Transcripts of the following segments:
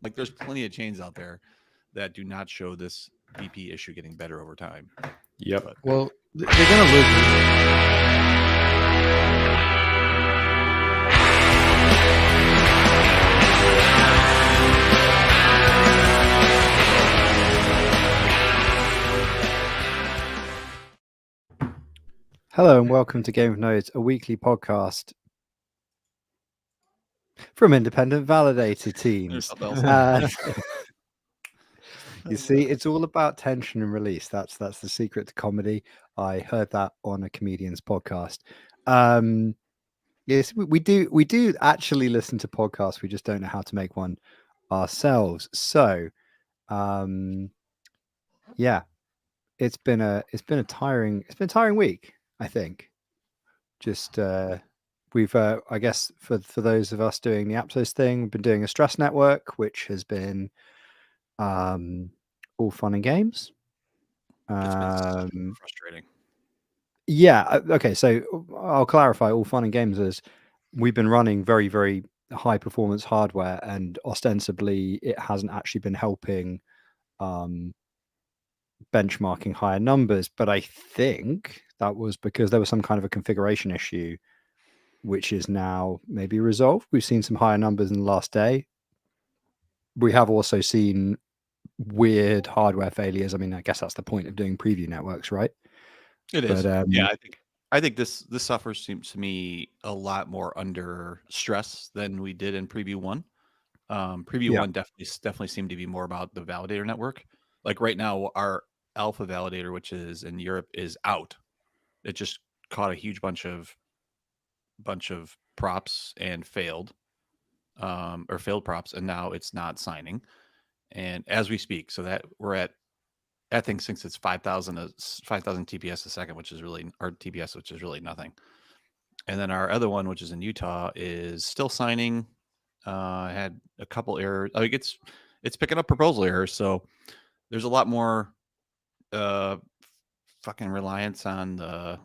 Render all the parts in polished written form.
Like there's plenty of chains out there that do not show this BP issue getting better over time. Yep. But Well, they're going to lose. Hello and welcome to Game of Nodes, a weekly podcast from independent validator there's teams. something else. You see, it's all about tension and release. That's the secret to comedy. I heard that on a comedian's podcast. Yes, we do actually listen to podcasts. We just don't know how to make one ourselves. So, yeah, it's been a tiring week. I think. Just we've I guess for those of us doing the Aptos thing, we've been doing a stress network, which has been all fun and games. It's been super frustrating. Yeah. Okay. So I'll clarify. All fun and games is we've been running very, very high performance hardware, and ostensibly it hasn't actually been helping benchmarking higher numbers. But I think that was because there was some kind of a configuration issue, which is now maybe resolved. We've seen some higher numbers in the last day. We have also seen weird hardware failures. I mean, I guess that's the point of doing preview networks, right? It is. But Yeah, I think this software seems to me a lot more under stress than we did in preview one. Preview Yeah. one definitely seemed to be more about the validator network. Like right now, our alpha validator, which is in Europe, is out. It just caught a huge bunch of props and failed, or failed props, and now it's not signing. And as we speak, so that we're at, I think since it's 5,000 TPS a second, which is really our TPS, which is really nothing. And then our other one, which is in Utah, is still signing. Had a couple errors. Like it's picking up proposal errors, so there's a lot more fucking reliance on the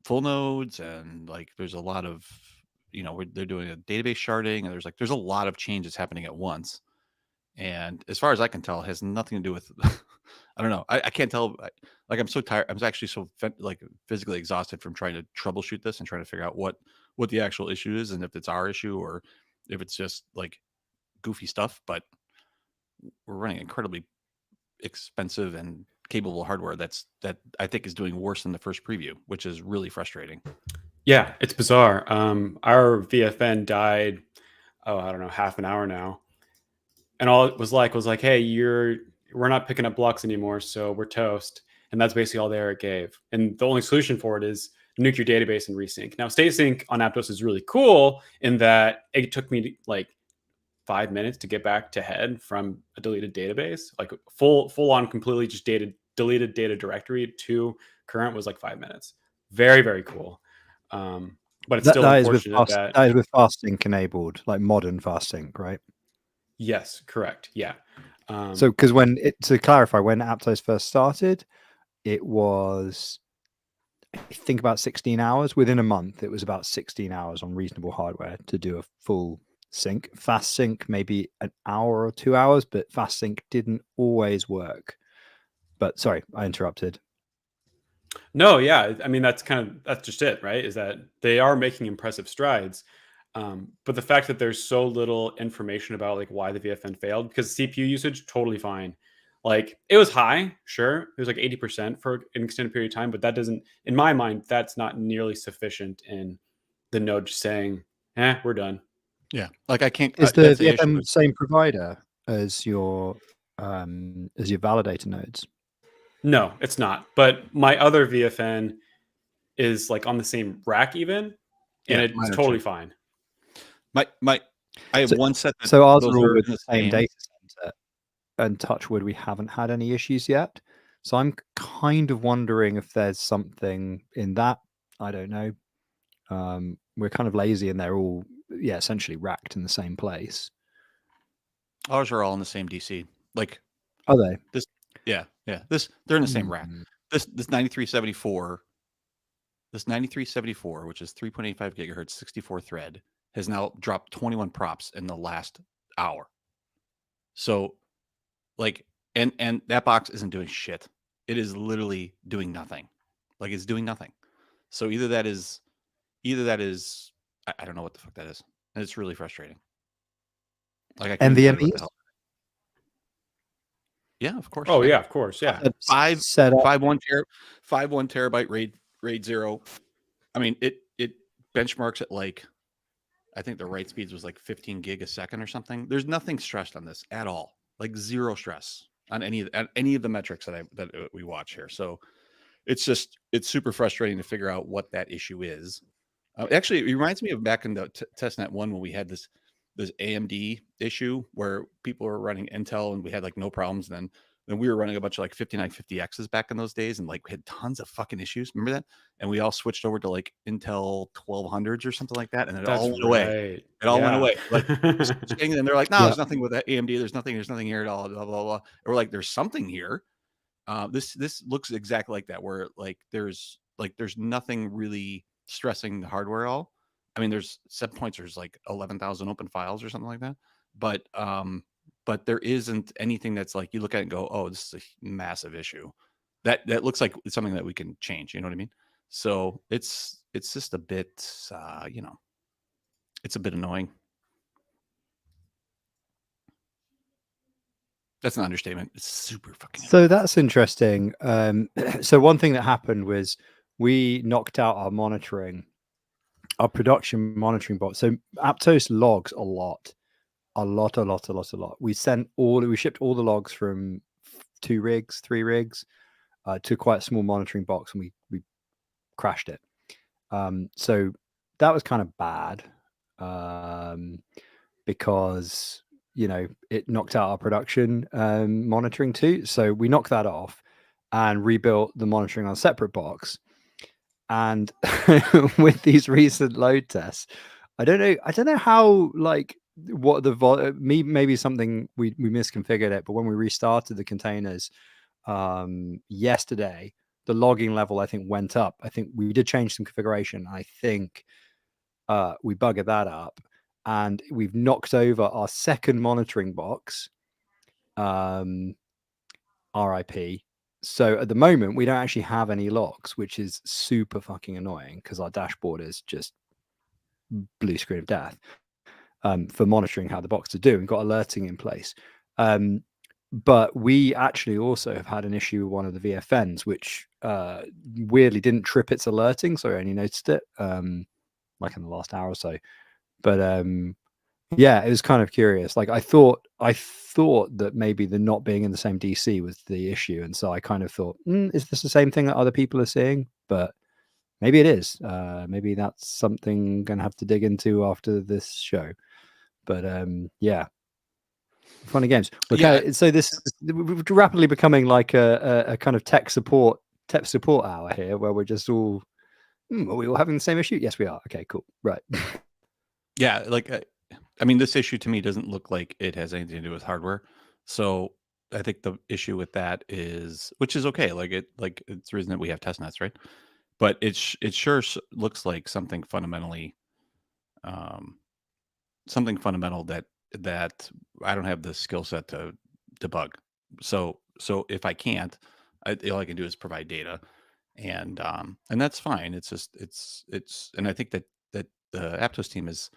full nodes, and like there's a lot of they're doing a database sharding, and there's a lot of changes happening at once. And as far as I can tell, it has nothing to do with I don't know. I can't tell. Like I'm so tired. I'm actually so physically exhausted from trying to troubleshoot this and trying to figure out what the actual issue is, and if it's our issue or if it's just like goofy stuff. But we're running incredibly expensive and capable hardware that I think is doing worse than the first preview, which is really frustrating. Yeah, it's bizarre. Our VFN died, I don't know, half an hour now. And all it was like, hey, we're not picking up blocks anymore, so we're toast. And that's basically all the error it gave. And the only solution for it is nuke your database and resync. Now, StateSync on Aptos is really cool in that it took me like 5 minutes to get back to head from a deleted database, like full on completely just deleted data directory to current was like 5 minutes. Very, very cool. But it's still unfortunate that is with fast sync enabled, like modern fast sync, right? Yes, correct. Yeah. So because to clarify, when Aptos first started, it was, I think, about 16 hours. Within a month, it was about 16 hours on reasonable hardware to do a full sync. Fast sync maybe an hour or 2 hours, but fast sync didn't always work. But sorry, I interrupted. No, yeah. I mean, that's just it, right? Is that they are making impressive strides. But the fact that there's so little information about like why the VFN failed, because CPU usage, totally fine. Like it was high, sure. It was like 80% for an extended period of time, but that doesn't, in my mind, that's not nearly sufficient in the node just saying, we're done. Yeah. Like I can't. Is the VFN the same provider as your validator nodes? No, it's not. But my other VFN is like on the same rack even, and it's totally fine. I have one set. So ours are all with the same data center, and touch wood, we haven't had any issues yet. So I'm kind of wondering if there's something in that. I don't know. We're kind of lazy, and they're all essentially racked in the same place. Ours are all in the same DC. Like, are they? This, yeah. They're in the same rack. This 9374. This 9374, which is 3.85 gigahertz, 64 thread, has now dropped 21 props in the last hour. So like, and that box isn't doing shit. It is literally doing nothing. Like it's doing nothing. So either that is I don't know what the fuck that is. And it's really frustrating. Like I couldn't tell you what the NVMe's hell. Yeah, of course. Oh Yeah. yeah, of course, yeah. Five set up. 1 terabyte RAID 0. I mean, it benchmarks at like, I think the write speeds was like 15 gig a second or something. There's nothing stressed on this at all. Like zero stress on any of the metrics that we watch here. So it's super frustrating to figure out what that issue is. Actually, it reminds me of back in the testnet 1 when we had this AMD issue where people were running Intel and we had like no problems. Then we were running a bunch of like 5950Xs back in those days and like we had tons of fucking issues. Remember that? And we all switched over to like Intel 1200s or something like that, and it That's all went away. right. It all went Yeah. away. Like, and they're like, no, Yeah. there's nothing with that AMD. There's nothing here at all. Blah blah blah. And we're like, there's something here. This looks exactly like that, where like there's nothing really stressing the hardware at all. I mean, there's set points. There's like 11,000 open files or something like that. But there isn't anything that's like you look at it and go, oh, this is a massive issue. That looks like it's something that we can change. You know what I mean? So it's just a bit, it's a bit annoying. That's an understatement. It's super fucking annoying. So that's interesting. So one thing that happened was we knocked out our production monitoring bot. So Aptos logs a lot. We shipped all the logs from 2 rigs, 3 rigs to quite a small monitoring box, and we crashed it. So that was kind of bad because it knocked out our production monitoring too. So we knocked that off and rebuilt the monitoring on a separate box. And with these recent load tests, I don't know how, like, what the maybe something we misconfigured it, but when we restarted the containers yesterday, the logging level I think went up. I think we did change some configuration. I think we buggered that up, and we've knocked over our second monitoring box. RIP. So at the moment, we don't actually have any logs, which is super fucking annoying because our dashboard is just blue screen of death for monitoring how the boxes are doing. Got alerting in place. But we actually also have had an issue with one of the VFNs, which weirdly didn't trip its alerting. So I only noticed it like in the last hour or so. But yeah, it was kind of curious. Like I thought that maybe the not being in the same DC was the issue, and so I kind of thought, is this the same thing that other people are seeing? But maybe it is. Maybe that's something I'm gonna have to dig into after this show. But yeah, funny games. Okay, so this is rapidly becoming like a kind of tech support hour here, where we're just all are we all having the same issue? Yes, we are. Okay, cool. Right. Yeah, like I mean, this issue to me doesn't look like it has anything to do with hardware. So I think the issue with that is, which is okay. Like it's the reason that we have test nets, right? But it sure looks like something fundamentally, something fundamental that I don't have the skill set to debug. So if I can't, all I can do is provide data, and that's fine. It's just and I think that the Aptos team has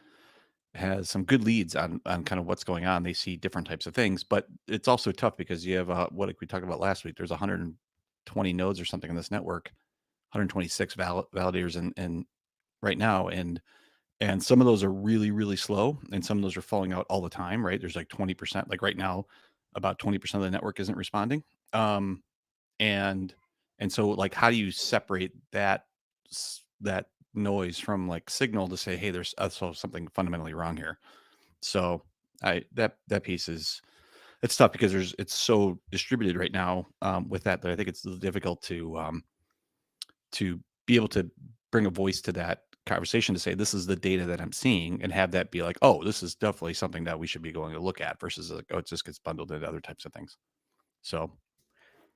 some good leads on kind of what's going on. They see different types of things, but it's also tough because you have what like we talked about last week. There's 120 nodes or something in this network, 126 validators and right now, and some of those are really, really slow, and some of those are falling out all the time, right? There's like 20%, like right now, about 20% of the network isn't responding. And so like, how do you separate that noise from like signal to say, hey, there's also something fundamentally wrong here? So that piece it's tough because it's so distributed right now with that I think it's difficult to be able to bring a voice to that conversation to say this is the data that I'm seeing and have that be like, oh, this is definitely something that we should be going to look at versus like, oh, it just gets bundled into other types of things. So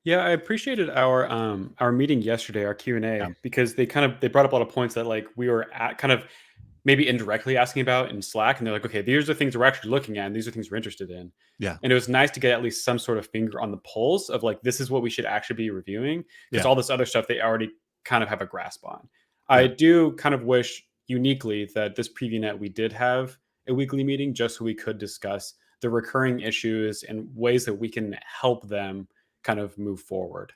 yeah, I appreciated our meeting yesterday, our Q&A, because they brought up a lot of points that like we were at kind of maybe indirectly asking about in Slack, and they're like, okay, these are things we're actually looking at, and these are things we're interested in. Yeah. And it was nice to get at least some sort of finger on the pulse of like, this is what we should actually be reviewing, because Yeah. all this other stuff they already kind of have a grasp on. Yeah. I do kind of wish uniquely that this preview net we did have a weekly meeting just so we could discuss the recurring issues and ways that we can help them kind of move forward.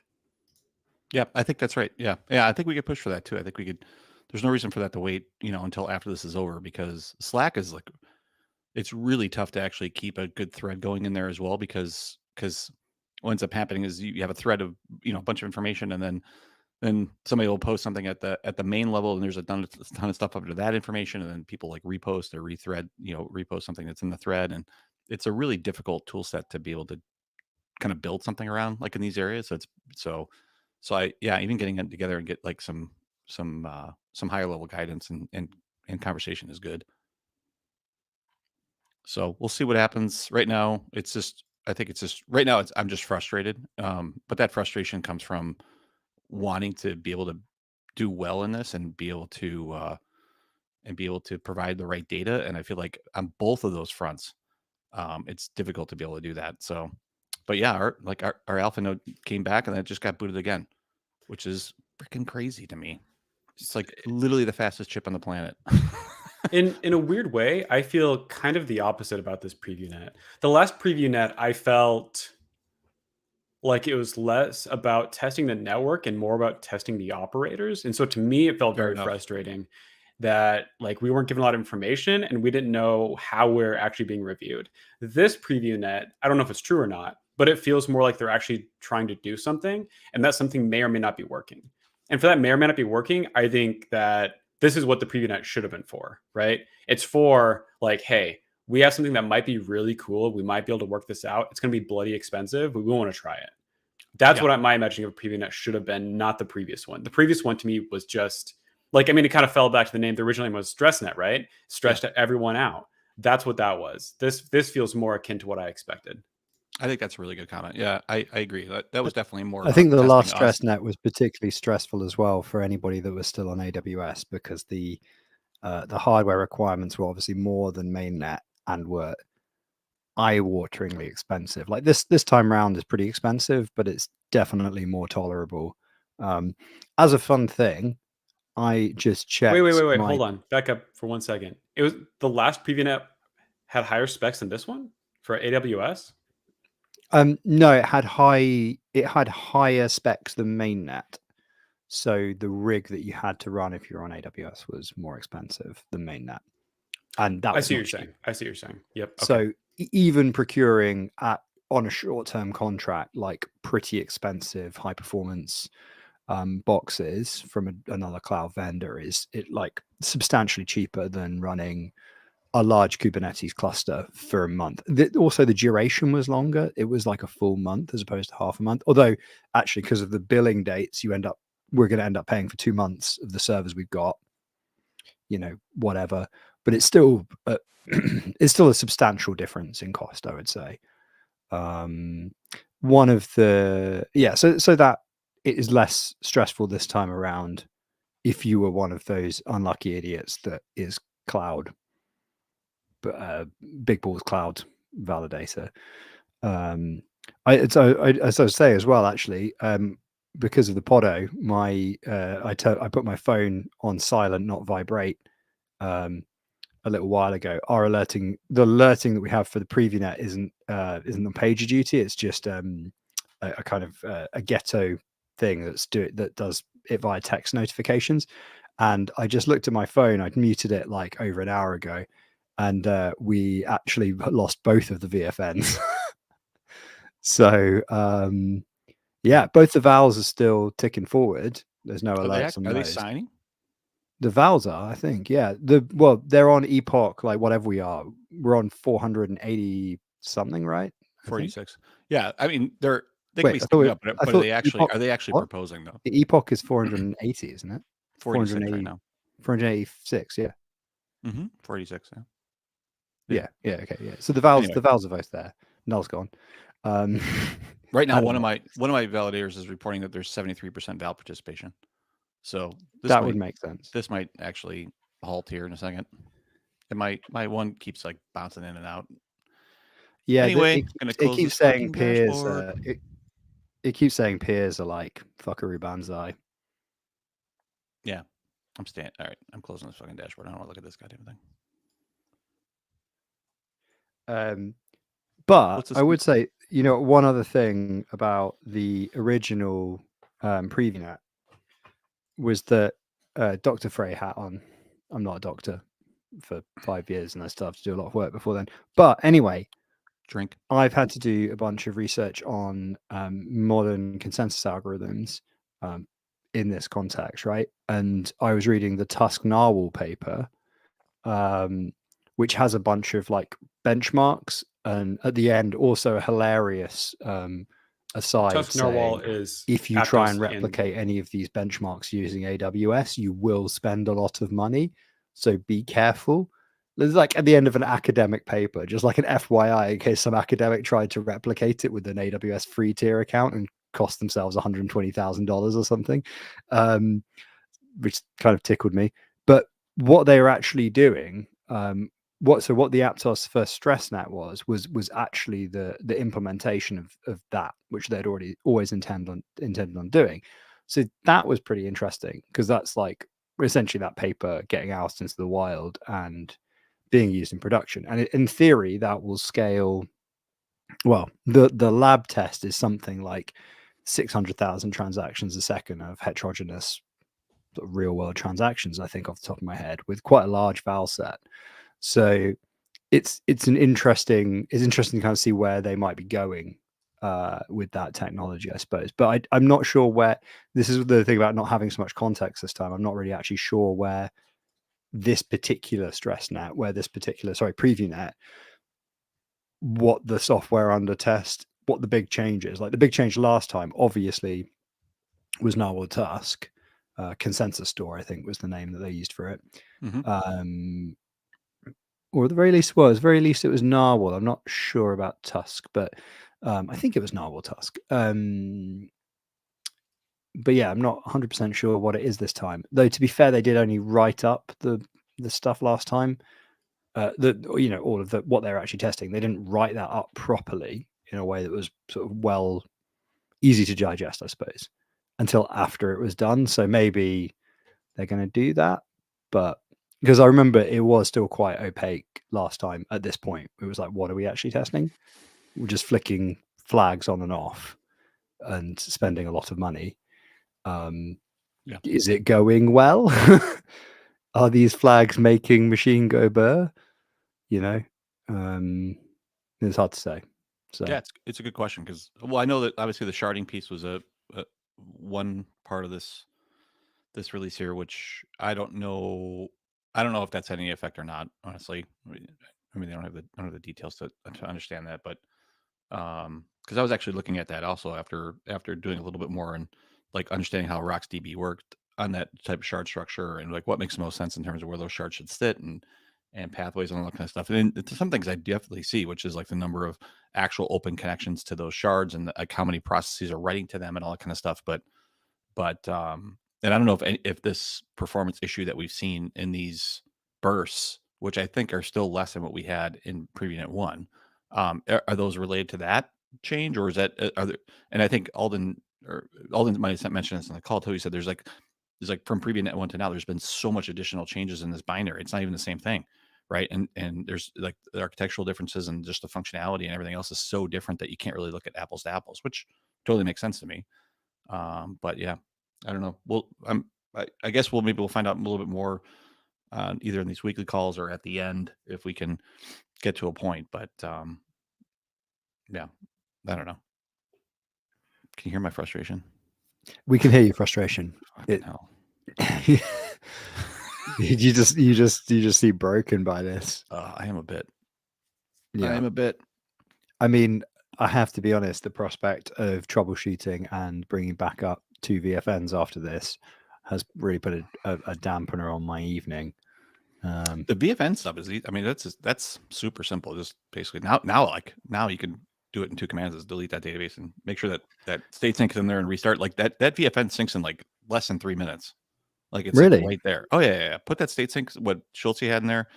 Yeah, I think that's right. Yeah. Yeah, I think we could push for that too. I think we could there's no reason for that to wait, until after this is over, because Slack is like it's really tough to actually keep a good thread going in there as well, because what ends up happening is you have a thread of, a bunch of information, and then somebody will post something at the main level, and there's a ton of stuff under that information, and then people like repost or rethread, repost something that's in the thread, and it's a really difficult tool set to be able to kind of build something around, like in these areas. So I yeah, even getting it together and get like some higher level guidance and conversation is good. So we'll see what happens. Right now, I think it's just right now I'm just frustrated. But that frustration comes from wanting to be able to do well in this and be able to provide the right data. And I feel like on both of those fronts, it's difficult to be able to do that. So, but yeah, our alpha node came back and then it just got booted again, which is freaking crazy to me. It's like literally the fastest chip on the planet. In a weird way, I feel kind of the opposite about this preview net. The last preview net, I felt like it was less about testing the network and more about testing the operators. And so to me, it felt Fair very enough. frustrating that like we weren't given a lot of information and we didn't know how we're actually being reviewed. This preview net, I don't know if it's true or not, but it feels more like they're actually trying to do something, and that something may or may not be working. And for that may or may not be working, I think that this is what the preview net should have been for, right? It's for like, hey, we have something that might be really cool. We might be able to work this out. It's going to be bloody expensive, but we want to try it. That's Yeah. what my imagining of a preview net should have been, not the previous one. The previous one to me was just like, I mean, it kind of fell back to the name. The original name was StressNet, right? Stressed everyone out. That's what that was. This feels more akin to what I expected. I think that's a really good comment. Yeah, I agree. That was definitely more. I think about the last testing us. stress net was particularly stressful as well for anybody that was still on AWS, because the hardware requirements were obviously more than mainnet and were eye-wateringly expensive. Like this time round is pretty expensive, but it's definitely more tolerable. As a fun thing, I just checked. Wait. Hold on. Back up for 1 second. It was the last preview net had higher specs than this one for AWS. No, it had higher specs than mainnet. So the rig that you had to run if you're on AWS was more expensive than mainnet. And that I see what you're saying. Yep. Okay. So even procuring on a short-term contract, like pretty expensive high performance boxes from another cloud vendor is like substantially cheaper than running a large Kubernetes cluster for a month. Also, the duration was longer. It was like a full month as opposed to half a month. Although, actually, because of the billing dates, we're going to end up paying for 2 months of the servers we've got. Whatever. But it's still it's still a substantial difference in cost, I would say. One of the so that it is less stressful this time around if you were one of those unlucky idiots that is cloud. Big Balls Cloud validator. As I was saying as well, actually, because of the Podo, I put my phone on silent, not vibrate, a little while ago. The alerting that we have for the preview net isn't on PagerDuty. It's just a kind of a ghetto thing that does it via text notifications. And I just looked at my phone. I'd muted it like over an hour ago. And we actually lost both of the VFNs. So, both the vals are still ticking forward. There's no alerts on those. Are they signing? The vals are, I think, yeah. They're on Epoch, like whatever we are. We're on 480 something, right? 486. Yeah, I mean they can Wait, be sticking up, but are they actually what? proposing though? The Epoch is 480, isn't it? 486 right now. 486, yeah. 486. Yeah. Okay, yeah. So the vals are both there. Null's gone. Right now, one of my validators is reporting that there's 73% val participation. So that would make sense. This might actually halt here in a second. And my one keeps like bouncing in and out. Yeah, Anyway, gonna it close keeps this saying fucking peers. dashboard. It keeps saying peers are like fuckery banzai. Yeah, I'm staying. All right, I'm closing this fucking dashboard. I don't want to look at this goddamn thing. But What's this? I would say, one other thing about the original PreviewNet was that Dr. Frey hat on. I'm not a doctor for 5 years, and I still have to do a lot of work before then. But anyway, Drink. I've had to do a bunch of research on modern consensus algorithms in this context, right? And I was reading the Tusk Narwhal paper, which has a bunch of like benchmarks, and at the end also a hilarious aside Tusk Narwhal saying, is if you try and Aptos replicate any of these benchmarks using AWS, you will spend a lot of money. So be careful. There's like at the end of an academic paper, just like an FYI, in case some academic tried to replicate it with an AWS free tier account and cost themselves $120,000 or something, which kind of tickled me. But what they were actually doing, what the Aptos first stress net was actually the implementation of that, which they'd always intended on doing. So that was pretty interesting, because that's like essentially that paper getting out into the wild and being used in production. And in theory, that will scale. Well, the lab test is something like 600,000 transactions a second of heterogeneous sort of real world transactions, I think, off the top of my head, with quite a large val set. So it's interesting to kind of see where they might be going with that technology, I suppose. But I'm not sure where. This is the thing about not having so much context this time. I'm not really actually sure where this particular stress net, preview net, what the software under test, what the big change is. Like the big change last time, obviously, was Narwhal Tusk. Consensus Store, I think, was the name that they used for it. Mm-hmm. Or at the very least it was Narwhal. I'm not sure about Tusk, but I think it was Narwhal Tusk. But yeah, I'm not 100% sure what it is this time. Though, to be fair, they did only write up the stuff last time. All of what they're actually testing. They didn't write that up properly in a way that was sort of easy to digest, I suppose, until after it was done. So maybe they're going to do that. But because I remember it was still quite opaque last time at this point. It was like, what are we actually testing? We're just flicking flags on and off and spending a lot of money. Yeah. Is it going well? Are these flags making machine go burr? It's hard to say. So yeah, it's a good question, because I know that obviously the sharding piece was a one part of this release here, which I don't know if that's had any effect or not, honestly. I mean, I don't have the details to understand that, but because I was actually looking at that also after doing a little bit more and like understanding how RocksDB worked on that type of shard structure, and like what makes the most sense in terms of where those shards should sit, and pathways and all that kind of stuff. And it's some things I definitely see, which is like the number of actual open connections to those shards, and like how many processes are writing to them and all that kind of stuff. But and I don't know if this performance issue that we've seen in these bursts, which I think are still less than what we had in PrevNet 1, are those related to that change, or is that and I think Alden might have mentioned this in the call too. He said there's like from PrevNet 1 to now, there's been so much additional changes in this binary. It's not even the same thing, right? And there's like the architectural differences and just the functionality and everything else is so different that you can't really look at apples to apples, which totally makes sense to me. But yeah, I don't know. Well, I guess we'll find out a little bit more either in these weekly calls or at the end if we can get to a point. But yeah, I don't know. Can you hear my frustration? We can hear your frustration. Fucking hell. you just see broken by this. I am a bit. Yeah. I am a bit. I mean, I have to be honest, the prospect of troubleshooting and bringing back up 2 VFNs after this has really put a dampener on my evening. The VFN stuff is, I mean, that's super simple. Just basically now you can do it in 2 commands: is delete that database and make sure that state syncs in there and restart. Like that VFN syncs in like less than 3 minutes. Like it's like Really? right there. Oh yeah. Put that state sync, what Schultz had in there.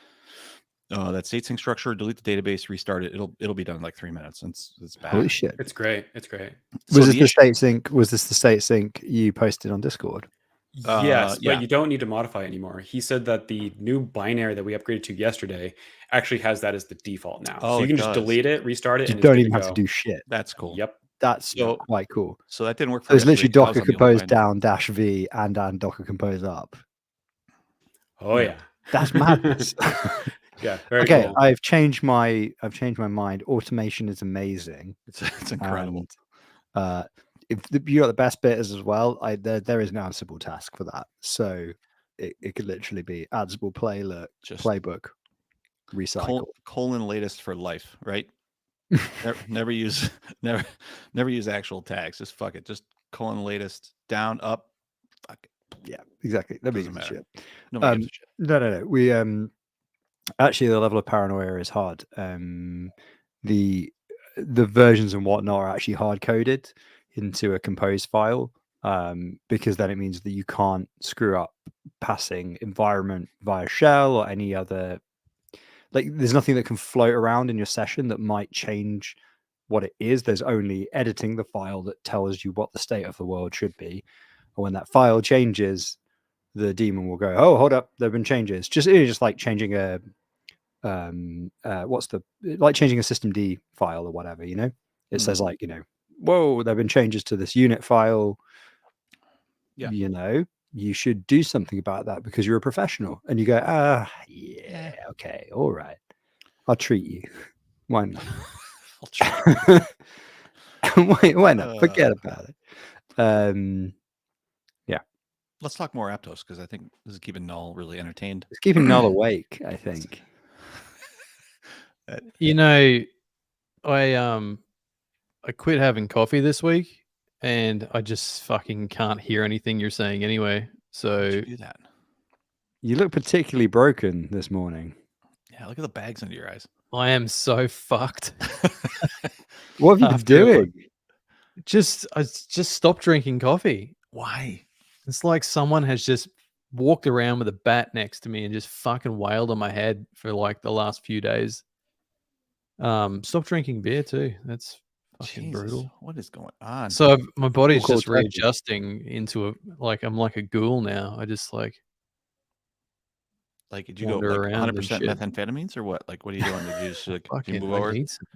That state sync structure. Delete the database. Restart it. It'll be done in like 3 minutes. It's Holy bad. shit! It's great. It's great. So Was this the the issue, state sync? Was this the state sync you posted on Discord? Yes, yeah. but you don't need to modify it anymore. He said that the new binary that we upgraded to yesterday actually has that as the default now. Oh, So you it can just does. delete it, restart it, You and it's don't good even to have to go. do shit. That's cool. Yep. That's So quite cool. so that didn't work for So it's literally yesterday 'cause I was Docker on the old Compose binary. down dash V and Docker Compose up. Oh Yeah. yeah. That's madness. Yeah, very Okay, cool. I've changed my mind. Automation is amazing. It's incredible. And if you got the best bit as well, there is an Ansible task for that. So it could literally be Ansible Just playbook recycle. colon latest for life, right? never use never use actual tags. Just fuck it. Just colon latest down up. Fuck it. Yeah, exactly. That Doesn't makes matter. shit. Nobody gives a shit. No. We actually the level of paranoia is hard. The versions and whatnot are actually hard coded into a compose file, because then it means that you can't screw up passing environment via shell or any other. Like, there's nothing that can float around in your session that might change what it is. There's only editing the file that tells you what the state of the world should be. And when that file changes, the daemon will go, "Oh, hold up, there've been changes." It's just like changing a changing a systemd file or whatever, it says like, whoa, there've been changes to this unit file. Yeah. You should do something about that because you're a professional. And you go, yeah, okay, all right, I'll treat you. Why not? I'll try. Why not? Forget about it. Let's talk more Aptos because I think this is keeping Null really entertained. It's keeping Null awake, I think. I quit having coffee this week, and I just fucking can't hear anything you're saying anyway. How'd So you do that? You look particularly broken this morning. Yeah, look at the bags under your eyes. I am so fucked. What have you been After doing? I just stopped drinking coffee. Why? It's like someone has just walked around with a bat next to me and just fucking wailed on my head for like the last few days. Stop drinking beer too. That's fucking Jesus, brutal. what is going on? So my body's Cool just turkey. readjusting into I'm like a ghoul now. I just like Like, did you go wander like around and 100% shit. methamphamphetamines or what? Like, what are you doing? Did you just like you fucking move I over? need some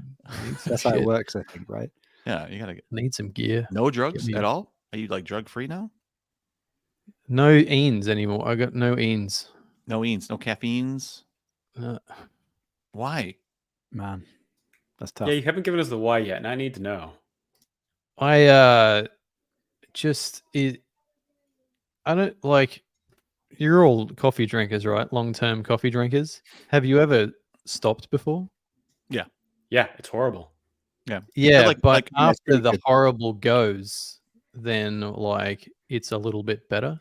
That's how it shit. works, I think, right? Yeah, you gotta get Need some gear. no drugs me- at all. Are you like drug free now? No eans anymore. I got no eans. No eans, no caffeines. Uh, Why? Man, that's tough. Yeah, you haven't given us the why yet, and I need to know. I don't like. You're all coffee drinkers, right? Long-term coffee drinkers. Have you ever stopped before? Yeah, it's horrible. Yeah, like- but like- Yeah, it's after pretty the good. horrible goes, then like it's a little bit better.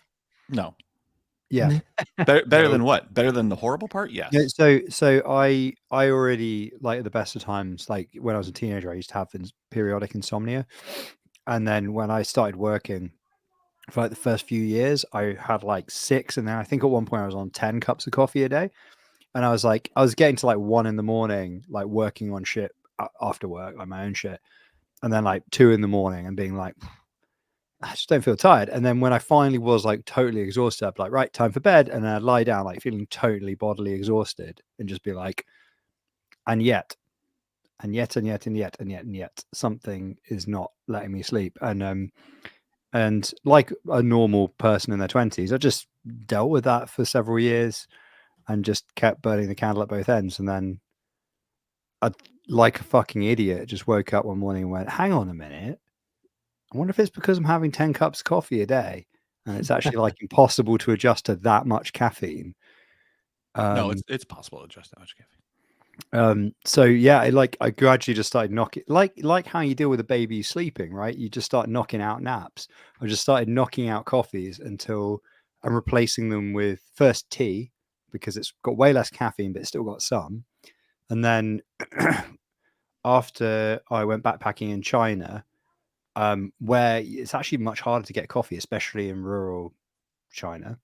No. Yeah. Better No. than what? Better than the horrible part? Yes. No, so I already, like, at the best of times, like when I was a teenager, I used to have periodic insomnia, and then when I started working for like the first few years, I had like 6, and then I think at one point I was on 10 cups of coffee a day, and I was getting to like 1 a.m, like working on shit after work, like my own shit, and then like 2 a.m, and being like, I just don't feel tired. And then when I finally was like totally exhausted, I'd be like, right, time for bed. And then I'd lie down, like feeling totally bodily exhausted, and just be like, and yet, something is not letting me sleep. And like a normal person in their 20s, I just dealt with that for several years and just kept burning the candle at both ends. And then I'd, like a fucking idiot, just woke up one morning and went, hang on a minute. I wonder if it's because I'm having 10 cups of coffee a day and it's actually like impossible to adjust to that much caffeine. No, it's possible to adjust that much caffeine. So yeah, I gradually just started knocking, like how you deal with a baby sleeping, right? You just start knocking out naps. I just started knocking out coffees until I'm replacing them with first tea, because it's got way less caffeine, but it's still got some. And then after I went backpacking in China, where it's actually much harder to get coffee, especially in rural China.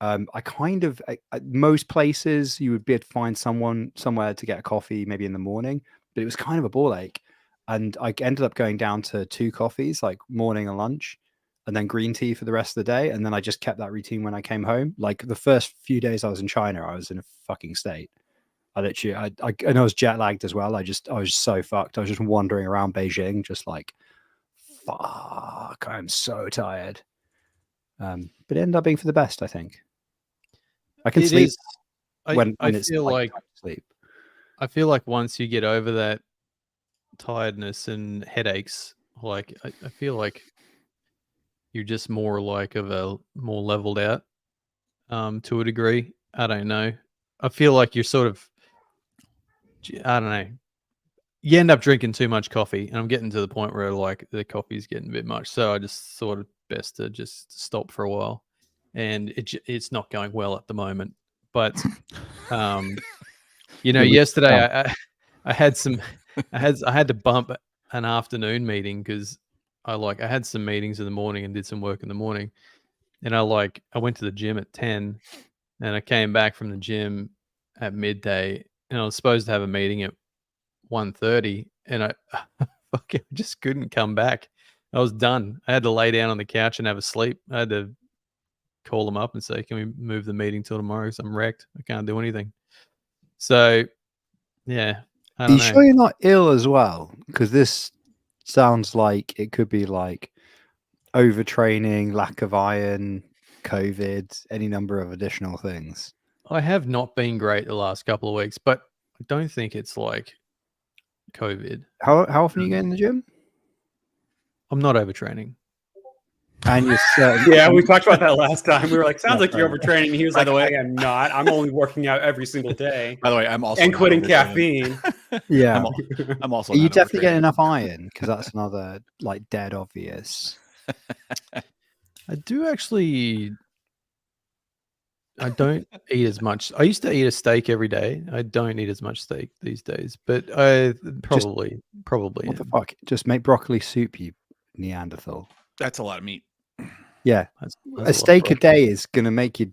I kind of most places you would be able to find someone somewhere to get a coffee maybe in the morning, but it was kind of a ball ache, and I ended up going down to 2 coffees, like morning and lunch, and then green tea for the rest of the day, and then I just kept that routine when I came home. Like the first few days I was in China, I was in a fucking state. I literally, and I was jet lagged as well. I was so fucked. I was just wandering around Beijing, just like, fuck, I'm so tired. But it ended up being for the best, I think. I can It sleep is. I when I it's feel like time to sleep. I feel like once you get over that tiredness and headaches, like I feel like you're just more like of a more leveled out to a degree. I don't know. I feel like you're sort of I don't know. You end up drinking too much coffee, and I'm getting to the point where like the coffee's getting a bit much. So I just thought it best to just stop for a while, and it's not going well at the moment. But you know, Then we yesterday jump. I had some I had to bump an afternoon meeting because I had some meetings in the morning and did some work in the morning, and I went to the gym at 10, and I came back from the gym at midday, and I was supposed to have a meeting at 1:30, and I fucking just couldn't come back. I was done. I had to lay down on the couch and have a sleep. I had to call them up and say, "Can we move the meeting till tomorrow? Because I'm wrecked. I can't do anything." So, yeah, I Are you don't know. sure you're not ill as well? Because this sounds like it could be like overtraining, lack of iron, COVID, any number of additional things. I have not been great the last couple of weeks, but I don't think it's like COVID. How often are you get in the gym? I'm not overtraining. And you're certain, Yeah, we talked about that last time. We were like, "Sounds like you're right. overtraining." And he was By like, the way- "I am not. I'm only working out every single day By the way, I'm also and not quitting overtraining. caffeine." Yeah. I'm also. Are you not definitely getting overtraining. enough iron? Because that's another like dead obvious. I do actually. I don't eat as much. I used to eat a steak every day. I don't eat as much steak these days, but I probably What the am. fuck? Just make broccoli soup, you Neanderthal. That's a lot of meat. Yeah, That's a lot of steak a broccoli. day is gonna make your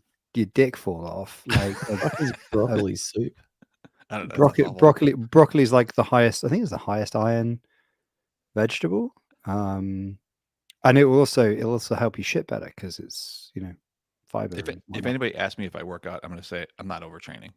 dick fall off. Like What is broccoli soup? I don't know. that's awful. broccoli is like the highest. I think it's the highest iron vegetable. And it'll also help you shit better because it's fiber. If and if whatnot. anybody asks me if I work out, I'm going to say I'm not overtraining.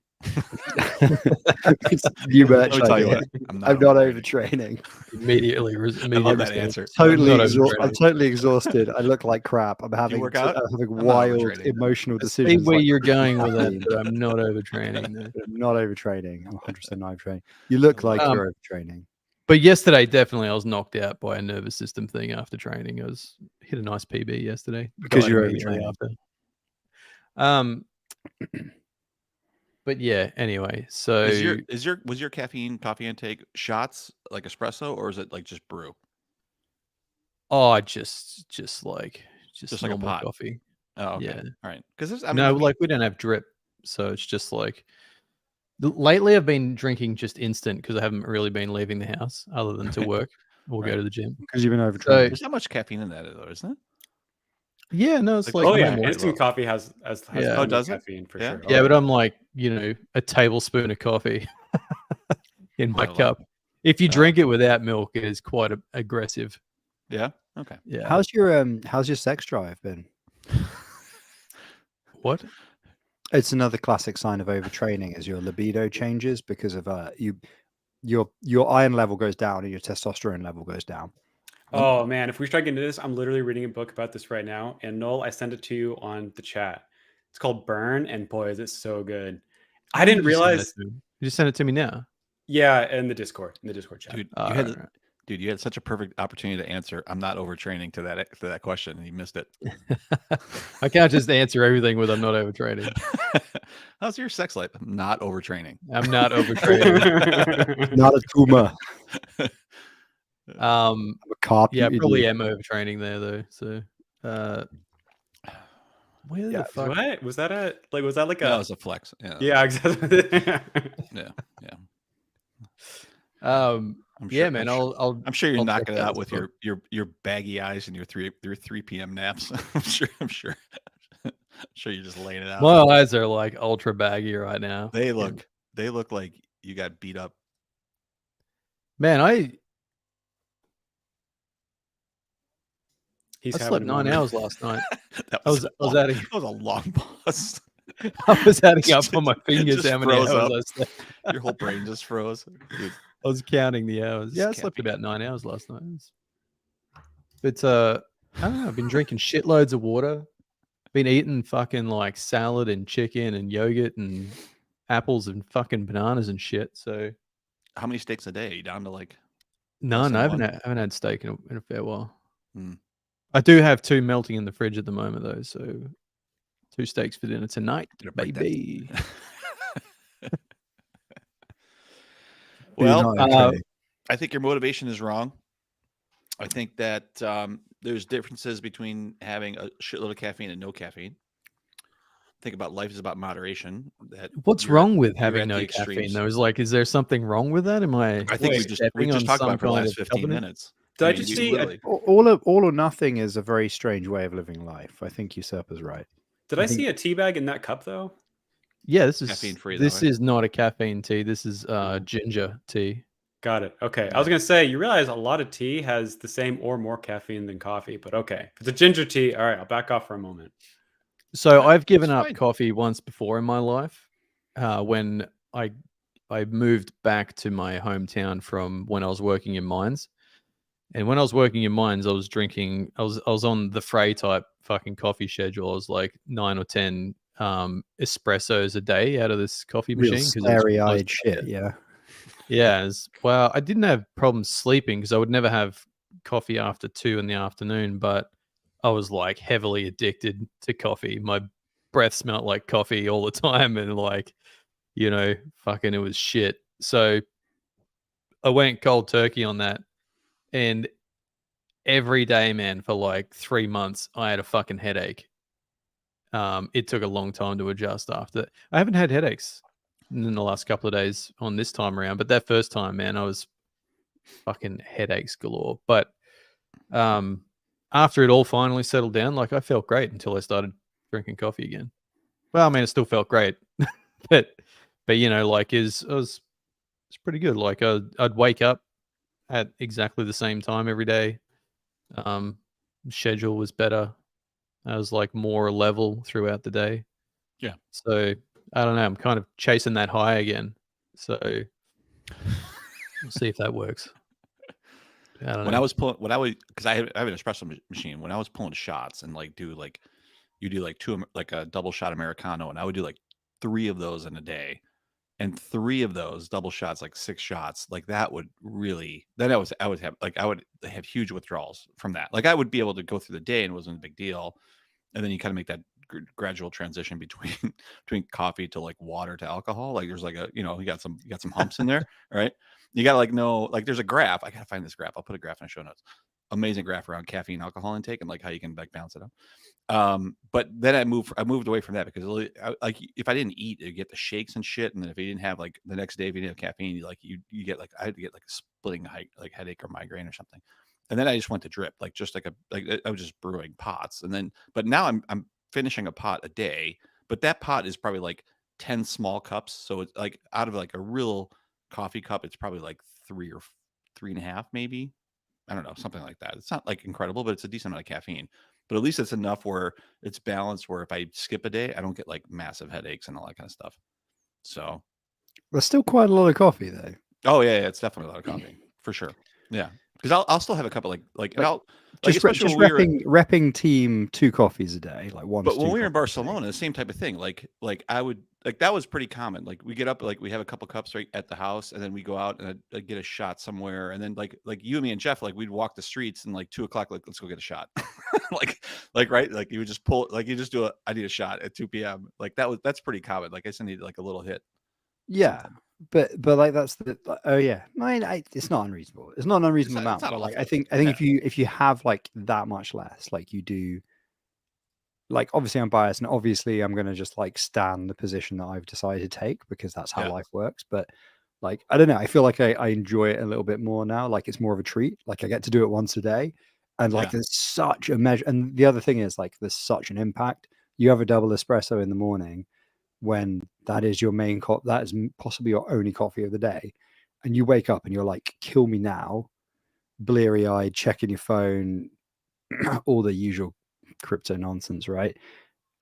New merch Let me tell you idea. what, I'm not I'm not overtraining. overtraining. Immediately, I love that response. answer. Totally, not I'm overtraining. totally exhausted. I look like crap. I'm having work out? I'm having I'm not wild overtraining. emotional I see decisions. where like you're going with that, caffeine. but I'm not overtraining. No. I'm not overtraining. I'm 100% not overtraining. You look like Um, you're overtraining. But yesterday, definitely, I was knocked out by a nervous system thing after training. I hit a nice PB yesterday Because died you're immediately overtraining. after. But yeah. Anyway, so Was your caffeine coffee intake shots like espresso, or is it like just brew? just like Just like a normal pot. coffee. Oh, okay. Yeah. All right. Because No, like we don't have drip, so it's just like. Lately, I've been drinking just instant because I haven't really been leaving the house other than to work or go Right. to the gym. Because you've been overtraining. So there's not much caffeine in that, though, isn't it? yeah, no, it's Like, like Oh yeah, normal. instant coffee has Yeah. plenty Oh, of does it? caffeine for Yeah? sure. Yeah, Oh, but I'm like, a tablespoon of coffee in my Quite a lot. cup. If you Oh. drink it without milk, it is quite aggressive. Yeah. Okay. Yeah. How's your sex drive been? What? It's another classic sign of overtraining is your libido changes because of your iron level goes down and your testosterone level goes down. Oh man, if we start getting into this, I'm literally reading a book about this right now. And Noel, I sent it to you on the chat. It's called Burn, and boy, is it so good. I didn't realize. You just send it to me now. Yeah, in the Discord chat. Dude, All you had right. Dude, you had such a perfect opportunity to answer. I'm not overtraining to that question, and you missed it. I can't just answer everything with I'm not overtraining. How's your sex life? I'm not overtraining. I'm not overtraining. Not a tumor. I'm a carp. Yeah, you probably idiot. am overtraining there though. So where Yeah, the fuck? What was that? Was that like That a? was a flex. Yeah. Yeah, exactly. Yeah. Yeah. Um I'm yeah, sure, man, I'm sure you're I'll knocking check it out out this with book. your baggy eyes and your 3 p.m. naps. I'm sure. sure you're just laying it out. My eyes are like ultra baggy right now. They And, look like you got beat up. man, I He's slept having a 9 moment. hours last night. That I was adding that was a long pause. I was adding up on my fingers Just how many froze hours up. I slept. Your whole brain just froze. Dude, I was counting the hours. Yeah, I This slept caffeine. about 9 hours last night. But I don't know. I've been drinking shitloads of water. Been eating fucking like salad and chicken and yogurt and apples and fucking bananas and shit. So how many steaks a day? Are you down to like none. than I haven't one? haven't had steak in a fair while. Hmm. I do have 2 melting in the fridge at the moment though. So 2 steaks for dinner tonight, Gonna break that- baby. Well, You're not okay. I think your motivation is wrong. I think that there's differences between having a shitload of caffeine and no caffeine. Think about life is about moderation. That What's you're wrong at- with you're having at no the caffeine extremes. though? Is there something wrong with that? Am I? I think we just stepping on talked about some it for the kind last of 15 covenant? minutes. Did I mean, just you see? literally- All or nothing is a very strange way of living life. I think Usurper's right. Did I I think- see a tea bag in that cup though? Yeah, this is Caffeine-free, though, This right? is not a caffeine tea. This is ginger tea. Got it. Okay. I was gonna say you realize a lot of tea has the same or more caffeine than coffee, but okay. If it's a ginger tea, all right, I'll back off for a moment. So Yeah, I've given it's up fine. coffee once before in my life, when I moved back to my hometown from when I was working in mines. And when I was working in mines, I was drinking. I was on the Frey type fucking coffee schedule. I was like 9 or 10 espressos a day out of this coffee Real machine because it was close starry-eyed to shit. bed. Yeah. Yeah, well, I didn't have problems sleeping because I would never have coffee after 2 in the afternoon, but I was like heavily addicted to coffee. My breath smelled like coffee all the time and like, fucking it was shit. So I went cold turkey on that. And every day, man, for like 3 months, I had a fucking headache. It took a long time to adjust after. I haven't had headaches in the last couple of days on this time around, but that first time, man, I was fucking headaches galore. But after it all finally settled down, like I felt great until I started drinking coffee again. Well, I mean, it still felt great, but like it's pretty good. Like I'd wake up at exactly the same time every day. Schedule was better. I was like more level throughout the day. Yeah. So I don't know. I'm kind of chasing that high again. So we'll see if that works. I don't When know. I was pulling, because I have an espresso machine. When I was pulling shots and like you do like like a double shot Americano, and I would do like 3 of those in a day, and 3 of those double shots, like 6 shots, like that would really. Then I would have huge withdrawals from that. Like I would be able to go through the day and it wasn't a big deal, and then you kind of make that gradual transition between coffee to like water to alcohol. Like there's like you got some humps in there, right? You gotta like know, like there's a graph. I gotta find this graph. I'll put a graph in the show notes. Amazing graph around caffeine alcohol intake and like how you can like balance it out. But then I moved away from that because like if I didn't eat, you get the shakes and shit, and then if you didn't have like the next day, if you didn't have caffeine, you get like I had to get like a splitting like headache or migraine or something. And then I just went to drip, like just like I was just brewing pots, and then but now I'm finishing a pot a day, but that pot is probably like 10 small cups, so it's like out of like a real coffee cup, it's probably like 3 or 3.5 maybe. I don't know, something like that. It's not like incredible, but it's a decent amount of caffeine. But at least it's enough where it's balanced, where if I skip a day, I don't get like massive headaches and all that kind of stuff. So, There's still quite a lot of coffee though. oh yeah, it's definitely a lot of coffee for sure. Yeah, because I'll still have a couple and I'll like, Just especially when we were, repping team 2 coffees a day, like one. but when we were in Barcelona, the same type of thing. Like I would like that was pretty common. Like we get up, like we have a couple cups right at the house, and then we go out and I'd get a shot somewhere, and then like you and me and Jeff, like we'd walk the streets and like 2 o'clock, like let's go get a shot. like right, like you would just pull, like you just do I need a shot at 2 p.m. Like that's pretty common. Like I just need like a little hit. Yeah, something. but like that's the oh yeah. I mean, it's not unreasonable. It's not an unreasonable not- it's amount. not But like I awful. think if you have like that much less, like you do. Like obviously I'm biased, and obviously I'm gonna just like stand the position that I've decided to take because that's how Yeah. life works. But like I don't know, I feel like I enjoy it a little bit more now. Like it's more of a treat. Like I get to do it once a day, and like Yeah. there's such a measure. And the other thing is like there's such an impact. you have a double espresso in the morning when that is your main that is possibly your only coffee of the day, and you wake up and you're like, kill me now, bleary-eyed, checking your phone, all the usual crypto nonsense, right?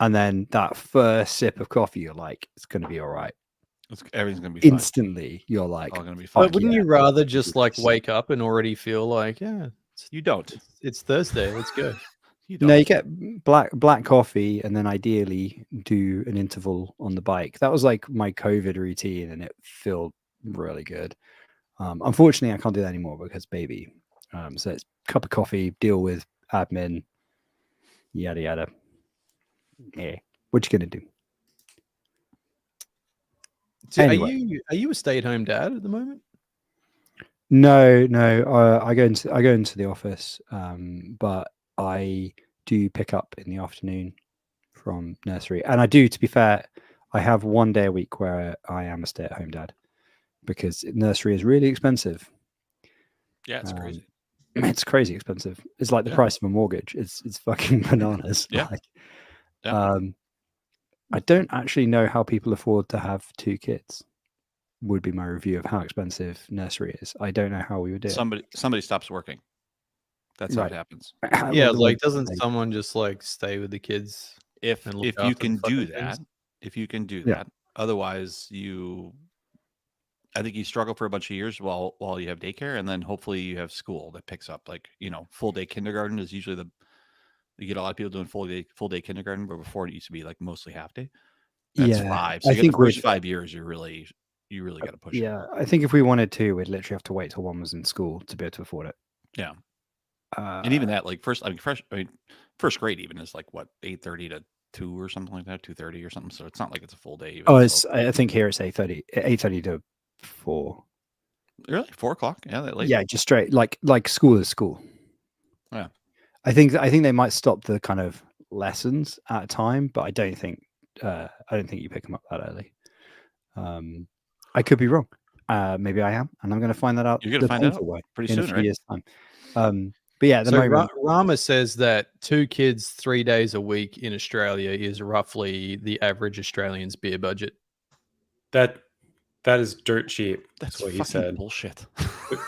And then that first sip of coffee, you're like, it's going to be all right. Everything's gonna be fine. Instantly, you're like, All gonna be fine. But wouldn't yeah, you rather just do like this. wake up and already feel like, yeah, You don't. it's Thursday, let's go. You don't. No, you get black coffee, and then ideally do an interval on the bike. That was like my COVID routine, and it felt really good. Unfortunately, I can't do that anymore because baby. So it's cup of coffee, deal with admin, yada yada. Yeah, what you gonna do? So Anyway. are you a stay-at-home dad at the moment? No. I go into the office, but I do pick up in the afternoon from nursery, and I do. To be fair, I have one day a week where I am a stay-at-home dad because nursery is really expensive. Yeah, it's crazy. It's crazy expensive. It's like the Yeah. price of a mortgage. It's fucking bananas. Yeah. Like, Yeah. I don't actually know how people afford to have 2 kids. Would be my review of how expensive nursery is. I don't know how we would do it. Somebody stops working. That's how Right. it happens. Yeah, Well, like doesn't like, someone just like stay with the kids? If And look you after the can do fucking that, things. if you can do Yeah. that, otherwise I think you struggle for a bunch of years while you have daycare, and then hopefully you have school that picks up. Like, full day kindergarten is usually you get a lot of people doing full day kindergarten, but before it used to be like mostly half day. That's Yeah, 5. So I you get think the first with 5 years, you really got to push it. yeah, I think if we wanted to, we'd literally have to wait till one was in school to be able to afford it. Yeah. And even that, like first grade even is like what, 8:30 to 2 or something like that, 2:30 or something. So it's not like it's a full day. Even, Oh, so. I think here it's 8:30 to 4. Really 4:00? Yeah, that late. Yeah, just straight like school is school. Yeah. I think they might stop the kind of lessons at a time, but I don't think you pick them up that early. I could be wrong. Maybe I am, and I'm going to find that out. You're gonna the find out painful way pretty in soon, a few right? years' time. But yeah, at the So moment, Rama says that 2 kids 3 days a week in Australia is roughly the average Australian's beer budget. That is dirt cheap. That's what he fucking said. bullshit.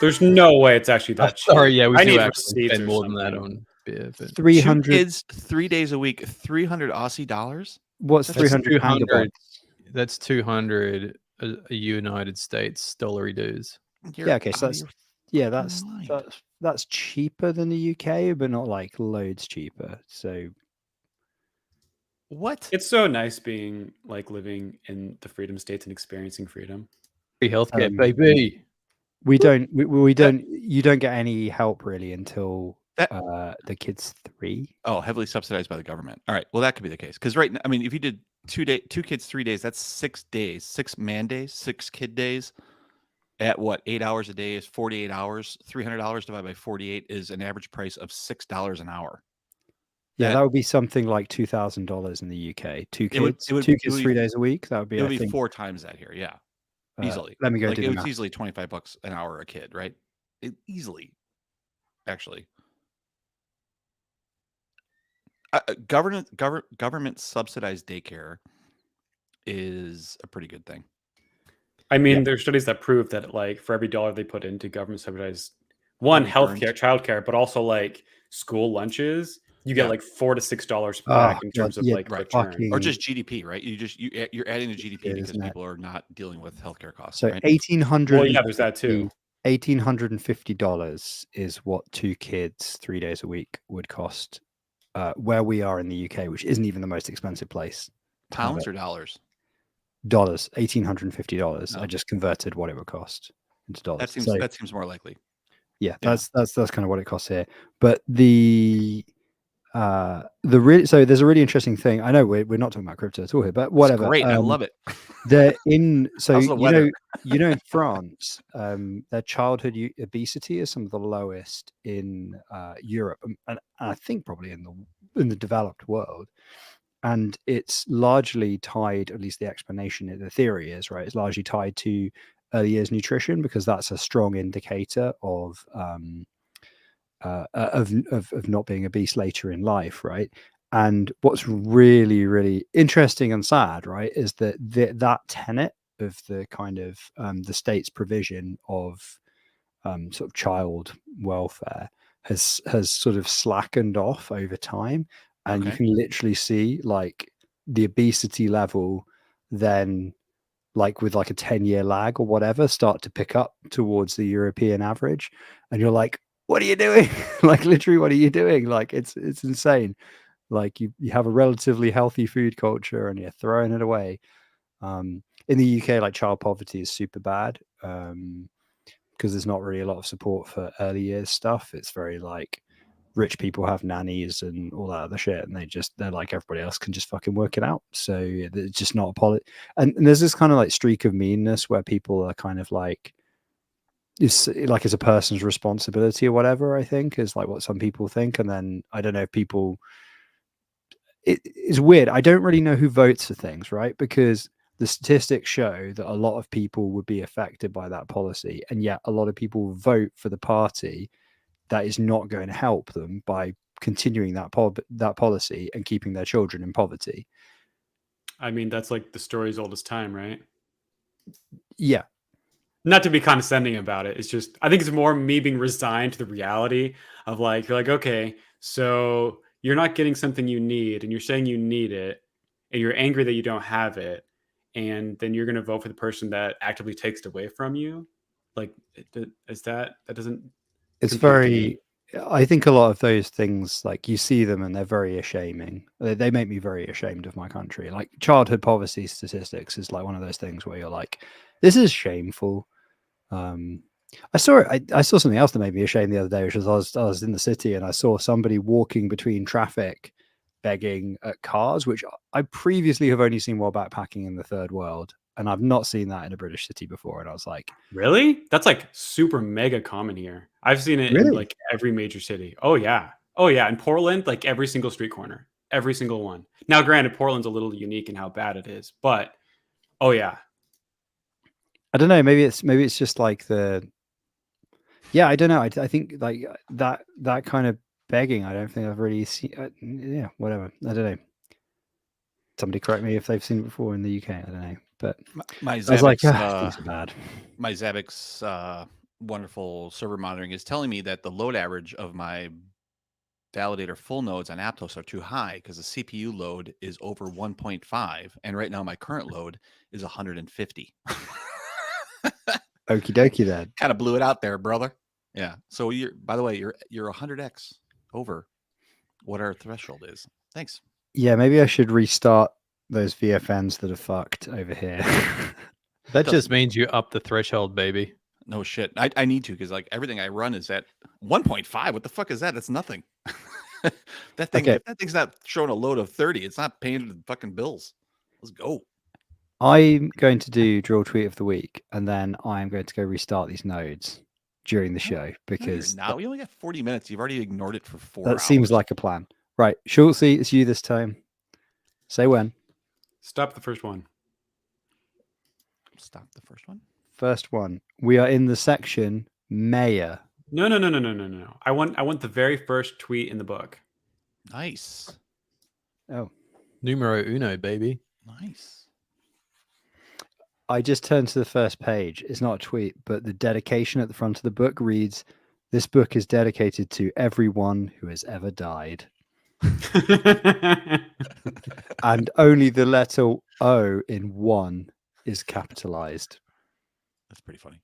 There's no way it's actually that cheap. Sorry, yeah, we I do need actually receipts spend or more than that something. on beer. But 300. 2 kids, 3 days a week, 300 Aussie dollars. What's That's 300 pound a 200. box? That's 200 a United States dollary dues. Yeah, okay, so fucking mind. that's cheaper than the UK, but not like loads cheaper. So What? It's so nice being like living in the freedom states and experiencing freedom. Free healthcare, Um, baby. we don't you don't get any help really until That- the kid's 3. Oh, heavily subsidized by the government. All right. Well, that could be the case because right now, I mean, if you did 2 kids 3 days, that's 6 days, 6 man days, 6 kid days. At what, 8 hours a day is 48 hours. $300 divided by 48 is an average price of $6 an hour. Yeah, That- that would be something like $2,000 in the UK. 2 It would- kids, it would- 2 it kids, would be- 3 days a week. That would be, It would I be think, 4 times that here. Yeah, easily. Let me go Like do it the was math. easily $25 an hour a kid, right? Easily, actually. Government subsidized daycare is a pretty good thing. I mean, Yeah. there's studies that prove that like for every dollar they put into government subsidized returns. healthcare, childcare, but also like school lunches, you get Yeah. like $4 to $6 Oh, back in God, terms of yeah, like right. return. fucking- Or just GDP, right? You're adding the GDP Shit, because isn't it? people are not dealing with healthcare costs. So right? 1,800. Well, yeah, there's that too. $1,850 is what 2 kids 3 days a week would cost. Where we are in the UK, which isn't even the most expensive place. Pounds or dollars? Dollars, $1,850. No. I just converted what it would cost into dollars. That seems more likely. Yeah, Yeah. that's kind of what it costs here. But there's a really interesting thing. I know we're not talking about crypto at all here, but whatever. It's great. I love it. They're in so How's the weather? in France, their childhood obesity is some of the lowest in Europe, and I think probably in the developed world. And it's largely tied, at least the explanation, the theory is right. It's largely tied to early years nutrition because that's a strong indicator of not being obese later in life, right? And what's really, really interesting and sad, right, is that that tenet of the kind of the state's provision of sort of child welfare has sort of slackened off over time, and you Okay. can literally see like the obesity level then, like with like a 10-year lag or whatever, start to pick up towards the European average, and you're like, what are you doing? Like literally, what are you doing? Like it's insane. Like you have a relatively healthy food culture and you're throwing it away. In the UK, like child poverty is super bad because there's not really a lot of support for early years stuff. It's very like rich people have nannies and all that other shit, and they're like everybody else can just fucking work it out. So it's just not a and there's this kind of like streak of meanness where people are kind of like it's like it's a person's responsibility or whatever, I think is like what some people think. And then I don't know if people it's weird. I don't really know who votes for things, right? Because the statistics show that a lot of people would be affected by that policy, and yet a lot of people vote for the party that is not going to help them by continuing that policy and keeping their children in poverty. I mean, that's like the story's oldest time, right? Yeah. Not to be condescending about it. It's just, I think it's more me being resigned to the reality of like, you're like, okay, so you're not getting something you need and you're saying you need it and you're angry that you don't have it. And then you're going to vote for the person that actively takes it away from you. Like, that doesn't, It's compute to me. very, I think a lot of those things, like you see them and they're very ashaming. They make me very ashamed of my country. Like childhood poverty statistics is like one of those things where you're like, this is shameful. I saw something else that made me ashamed the other day, which was I was in the city and I saw somebody walking between traffic begging at cars, which I previously have only seen while backpacking in the third world. And I've not seen that in a British city before. And I was like, Really? That's like super mega common here. I've seen it in Really? like every major city. Oh yeah. Oh yeah. In Portland, like every single street corner, every single one. Now, granted, Portland's a little unique in how bad it is, but oh yeah. I don't know. Maybe it's just like I don't know. I think like that kind of begging. I don't think I've really seen. Yeah, whatever. I don't know. Somebody correct me if they've seen it before in the UK. I don't know. But My I was like, Zabbix, things are bad. my Zabbix wonderful server monitoring is telling me that the load average of my validator full nodes on Aptos are too high because the CPU load is over 1.5, and right now my current load is 150. Okie dokie then. Kind of blew it out there, brother. Yeah. So by the way, you're 100x over what our threshold is. Thanks. Yeah, maybe I should restart those VFNs that are fucked over here. That just means you up the threshold, baby. No shit. I need to, because like everything I run is at 1.5. What the fuck is that? That's nothing. That thing, Okay. if that thing's not showing a load of 30, it's not paying the fucking bills. Let's go. I'm going to do drill tweet of the week, and then I'm going to go restart these nodes during the show because Now we only got 40 minutes. You've already ignored it for 4 that hours. seems like a plan. Right, Schultzy, it's you this time. Say when. Stop the first one. Stop the first one. First one. We are in the section Mayor. No. I want the very first tweet in the book. Nice. Oh, Numero uno, baby. Nice. I just turned to the first page. It's not a tweet, but the dedication at the front of the book reads, "This book is dedicated to everyone who has ever died." And only the letter O in one is capitalized. That's pretty funny.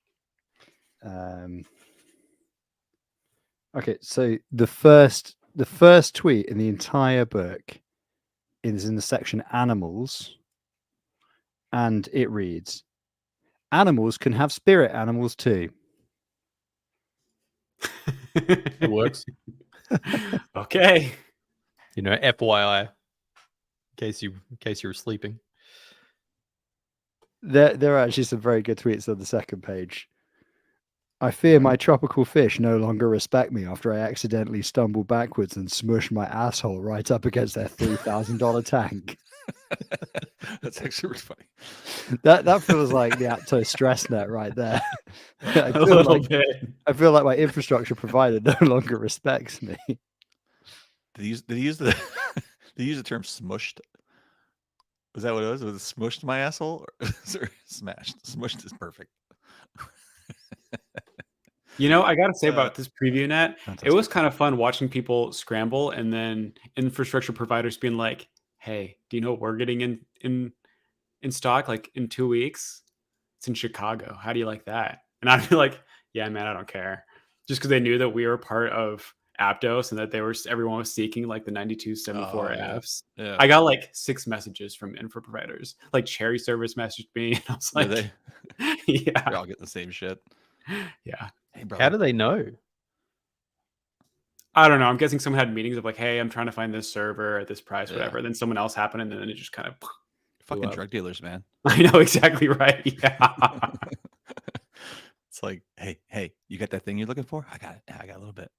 Okay, so the first tweet in the entire book is in the section animals, and it reads, "Animals can have spirit animals too." It works. Okay. You know, FYI, in case you were sleeping. There are actually some very good tweets on the second page. "I fear my tropical fish no longer respect me after I accidentally stumbled backwards and smushed my asshole right up against their $3,000 tank." That's actually really funny. That feels like the Aptos stress net right there. I A feel little like, bit. I feel like my infrastructure provider no longer respects me. Did he use the They use the term smushed. Was that what it was? Was it smushed my asshole or smashed? Smushed is perfect. You know, I gotta say Uh, about this preview net, it Fantastic. was kind of fun watching people scramble and then infrastructure providers being like, "Hey, do you know what we're getting in stock like in 2 weeks? It's in Chicago. How do you like that?" And I'd be like, "Yeah, man, I don't care." Just because they knew that we were part of Aptos and that everyone was seeking like the 9274 Oh, yeah. Fs. Yeah. I got like 6 messages from infra providers. Like Cherry Service messaged me, and I was Did like, they? "Yeah, They're all getting the same shit. yeah." Hey, brother. How do they know? I don't know. I'm guessing someone had meetings of like, "Hey, I'm trying to find this server at this price, Yeah. whatever." Then someone else happened, and then it just kind of. Fucking up. drug dealers, man. I know exactly right. Yeah. It's like, hey, you got that thing you're looking for? I got it. Yeah, I got a little bit.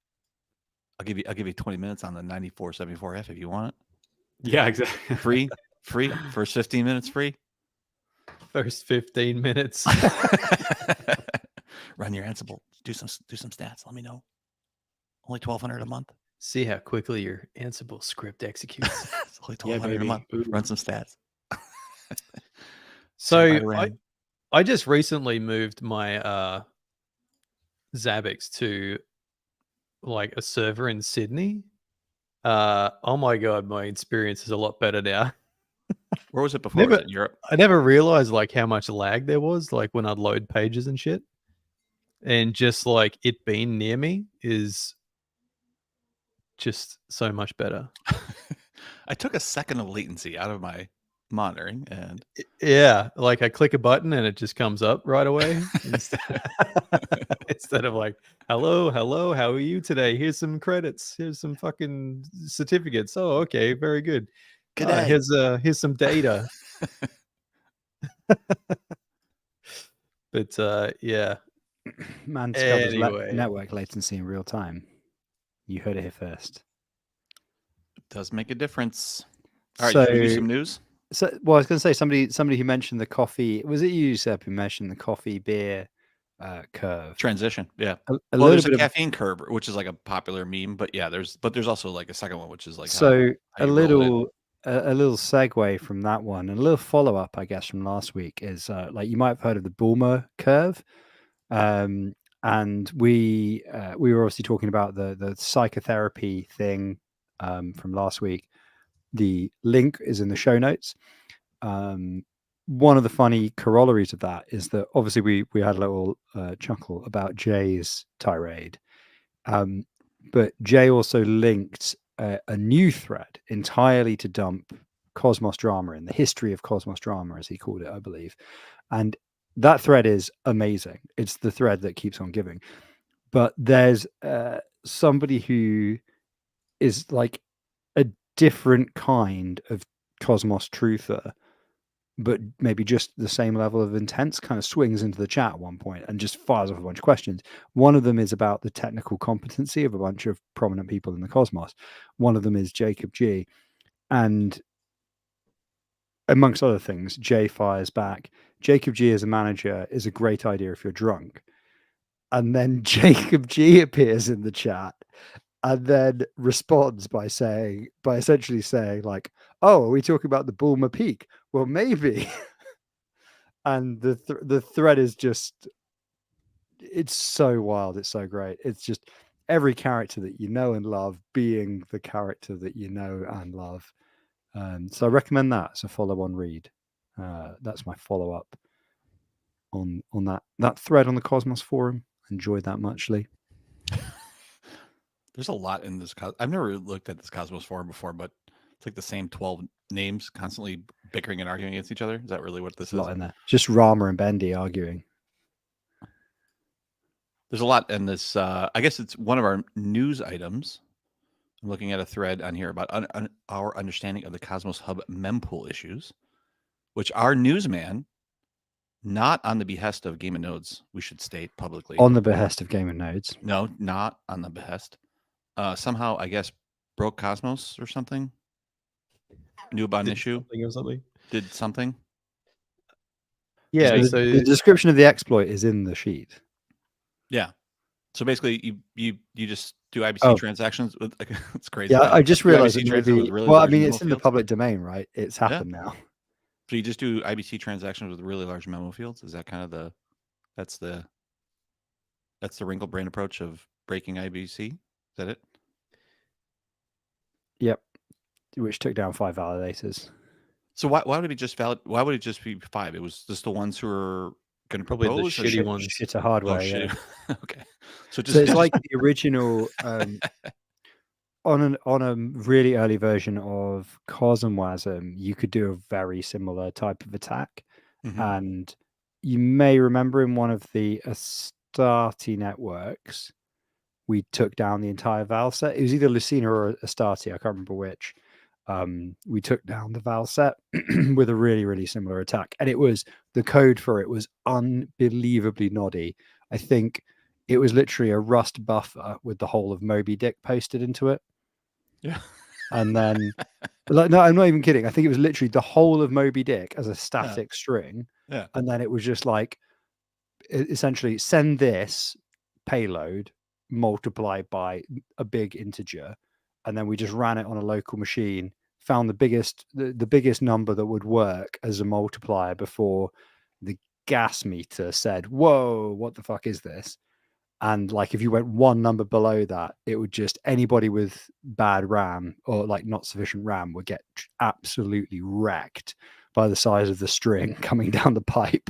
I'll give you 20 minutes on the 9474F if you want it. Yeah, exactly. Free. First 15 minutes free. First 15 minutes. Run your Ansible. Do some stats. Let me know. Only $1,200 a month. See how quickly your Ansible script executes. It's only Yeah, $1,200 a baby. month. Ooh. Run some stats. So Terabyte of RAM. I just recently moved my Zabbix to like a server in Sydney. Oh my god, my experience is a lot better now. Where was it before? Was it in Europe? I never realized like how much lag there was, like when I'd load pages and shit. And just like it being near me is just so much better. I took a second of latency out of my monitoring and Yeah, like I click a button and it just comes up right away instead of like, hello, how are you today? Here's some credits. Here's some fucking certificates. Oh, okay, very good. Good day. Here's some data. But yeah, Man discovers Anyway. network latency in real time. You heard it here first. It does make a difference. All right, So, should we do some news? well, I was going to say somebody who mentioned the coffee. Was it you, Seb, who mentioned the coffee beer curve? Transition. Yeah. A Well, little there's a bit of caffeine curve, which is like a popular meme, but yeah, there's also like a second one, which is like so how you roll a little segue from that one, and a little follow up, I guess, from last week is like you might have heard of the Bulmer curve, and we were obviously talking about the psychotherapy thing from last week. The link is in the show notes. One of the funny corollaries of that is that obviously we had a little chuckle about Jay's tirade, but Jay also linked a new thread entirely to dump Cosmos drama in the history of Cosmos drama, as he called it, I believe. And that thread is amazing. It's the thread that keeps on giving. But there's somebody who is like a different kind of Cosmos truther, but maybe just the same level of intense, kind of swings into the chat at one point and just fires off a bunch of questions. One of them is about the technical competency of a bunch of prominent people in the Cosmos. One of them is Jacob G. And amongst other things, Jay fires back, Jacob G as a manager is a great idea if you're drunk. And then Jacob G appears in the chat and then responds by essentially saying like, "Oh, are we talking about the Bulmer Peak? Well, maybe." And the thread is just, it's so wild. It's so great. It's just every character that you know and love being the character that you know and love. So I recommend that as a follow-on read. That's my follow-up on that thread on the Cosmos forum. Enjoyed that muchly. There's a lot in this. I've never looked at this Cosmos forum before, but it's like the same 12 names constantly bickering and arguing against each other. Is that really what this A is? lot in there. Just Rama and Bendy arguing. There's a lot in this. I guess it's one of our news items. I'm looking at a thread on here about our understanding of the Cosmos Hub mempool issues, which our newsman, not on the behest of Game of Nodes, we should state publicly. On the behest of Game of Nodes. No, not on the behest. Somehow, I guess, broke Cosmos or something. Knew about an issue. Did something. Yeah, The so description of the exploit is in the sheet. Yeah. So basically, you just do IBC Oh. transactions with like it's crazy. Yeah, I just Do realized IBC that transactions maybe. with really Well, I large mean, memo it's in the fields? public domain, right? It's happened now. So you just do IBC transactions with really large memo fields? Is that kind of that's the Wrinkle Brain approach of breaking IBC? Is that it? Yep. Which took down 5 validators. So why would it be just valid? Why would it just be 5? It was just the ones who are going to Probably the propose. shitty ones. Shitter Oh, hardware. shitty. Yeah. Okay. So So it's like the original on a really early version of CosmWasm, you could do a very similar type of attack. Mhm. And you may remember in one of the Astarte networks, we took down the entire Val set. It was either Lucina or Astarte, I can't remember which. We took down the Val set with a really, really similar attack. And the code for it was unbelievably noddy. I think it was literally a Rust buffer with the whole of Moby Dick posted into it. Yeah. And then, like, no, I'm not even kidding. I think it was literally the whole of Moby Dick as a static string. Yeah. And then it was just like, essentially, send this payload multiplied by a big integer. And then we just ran it on a local machine, found the biggest number that would work as a multiplier before the gas meter said, whoa, what the fuck is this? And like if you went one number below that, it would just anybody with bad RAM or like not sufficient RAM would get absolutely wrecked by the size of the string coming down the pipe.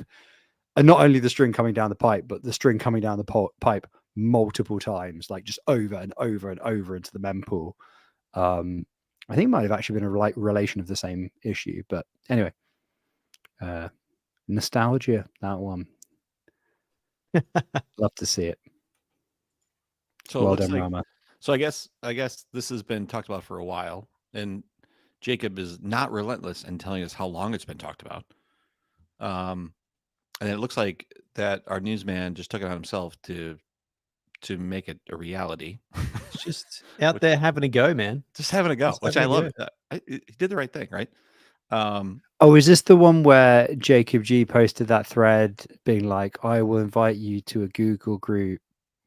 And not only the string coming down the pipe, but the string coming down the pipe multiple times, like just over and over and over into the mempool. I think it might have actually been a relation of the same issue. But anyway, nostalgia, that one. Love to see it. So Well it looks done, like, Rama. so I guess this has been talked about for a while, and Jacob is not relentless in telling us how long it's been talked about. And it looks like that our newsman just took it on himself to make it a reality. It's just out there having a go, man. Just having a go, Just which I having a love. He did the right thing, right? Oh, is this the one where Jacob G posted that thread being like, I will invite you to a Google group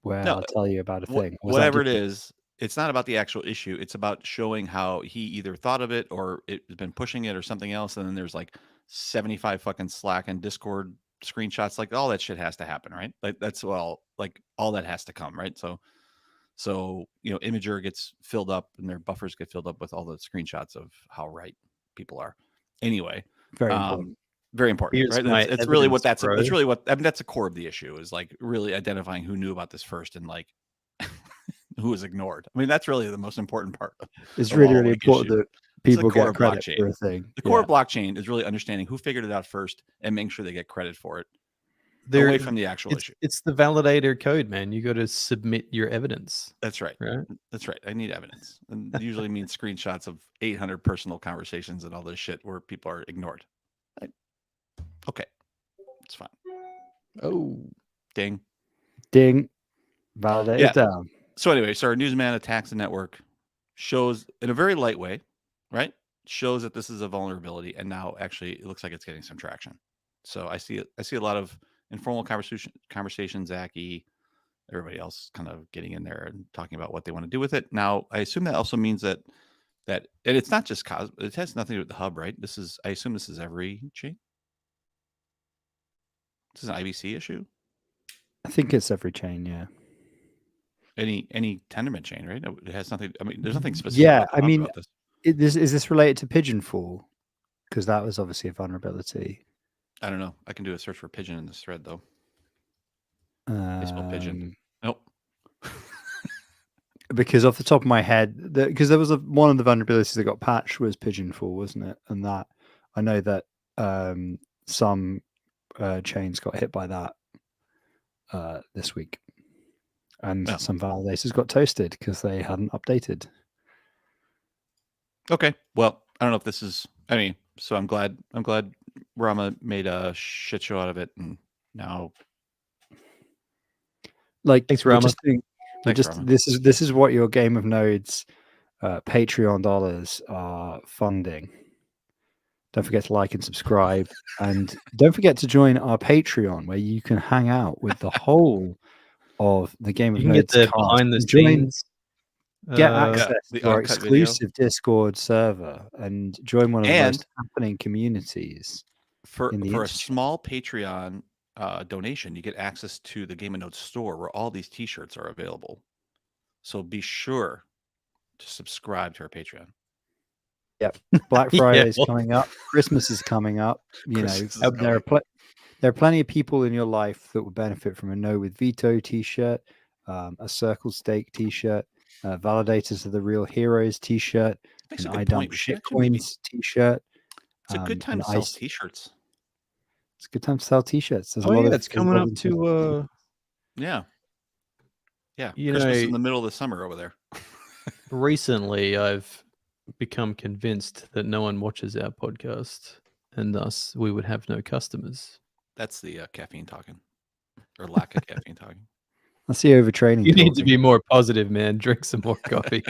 where No, I'll tell you about a thing? Was that whatever it different? is, it's not about the actual issue. It's about showing how he either thought of it or it's been pushing it or something else. And then there's like 75 fucking Slack and Discord screenshots. Like all that shit has to happen, right? Like that's all that has to come, right? So Imager gets filled up and their buffers get filled up with all the screenshots of how right people are. Anyway, Very important. very important, Here's right? my It's really what evidence, that's bro. that's the core of the issue is like really identifying who knew about this first and like who was ignored. I mean, that's really the most important part. It's of really, all, really like, important issue. that It's the people core get of credit blockchain. for a thing. The core Yeah. of blockchain is really understanding who figured it out first and making sure they get credit for it, There, away from the actual issue. it's the validator code, man. You got to submit your evidence. That's right. Right. That's right. I need evidence, and it usually means screenshots of 800 personal conversations and all this shit where people are ignored. Okay, it's fine. Oh, Ding. Ding. Validate Yeah. it down. So anyway, so our newsman attacks the network, shows in a very light way, right? Shows that this is a vulnerability, and now actually it looks like it's getting some traction. So I see a lot of informal conversations, Zachy, everybody else kind of getting in there and talking about what they want to do with it. Now, I assume that also means that and it's not just it has nothing to do with the hub, right? I assume this is every chain. This is an IBC issue. I think it's every chain, yeah. Any Tendermint chain, right? It has nothing. I mean, there's nothing specific. Yeah, about the I hub mean, about this. Is this related to Pigeonfall? Because that was obviously a vulnerability. I don't know. I can do a search for pigeon in this thread though. They spell pigeon. Nope. Because off the top of my head, because there was one of the vulnerabilities that got patched was Pigeonfall, wasn't it? And that I know that some chains got hit by that this week, and some validators got toasted because they hadn't updated. Okay. Well, I don't know if this is. I mean, so I'm glad Rama made a shit show out of it, and now. Like, thanks, Rama. Rama. This is what your Game of Nodes Patreon dollars are funding. Don't forget to like and subscribe, and don't forget to join our Patreon where you can hang out with the whole of the Game of You can get Nerds the cast. behind the And join- scenes. Get uh, access the to our uncut video. exclusive Discord server and join one of the And- most happening communities. For in the a industry. small Patreon donation, you get access to the Game of Notes store where all these T-shirts are available. So be sure to subscribe to our Patreon. Black Yeah, Friday is well- coming up. Christmas is coming up. You Christmas is know, there are coming. there are plenty of people in your life that will benefit from a No with Veto T-shirt, a Circle Stake T-shirt, Validators of the Real Heroes T-shirt, Makes an a I good Dump point. We should actually maybe. Shitcoins T-shirt. It's a good an time to sell ice- T-shirts. It's a good time to sell T-shirts. There's a Oh lot yeah, of it's there's a coming lot up of to Yeah. Yeah. You Christmas know- in the middle of the summer over there. recently I've become convinced that no one watches our podcast, and thus we would have no customers. That's the caffeine talking, or lack of caffeine talking. That's the overtraining. You need to talking. be more positive, man. Drink some more coffee.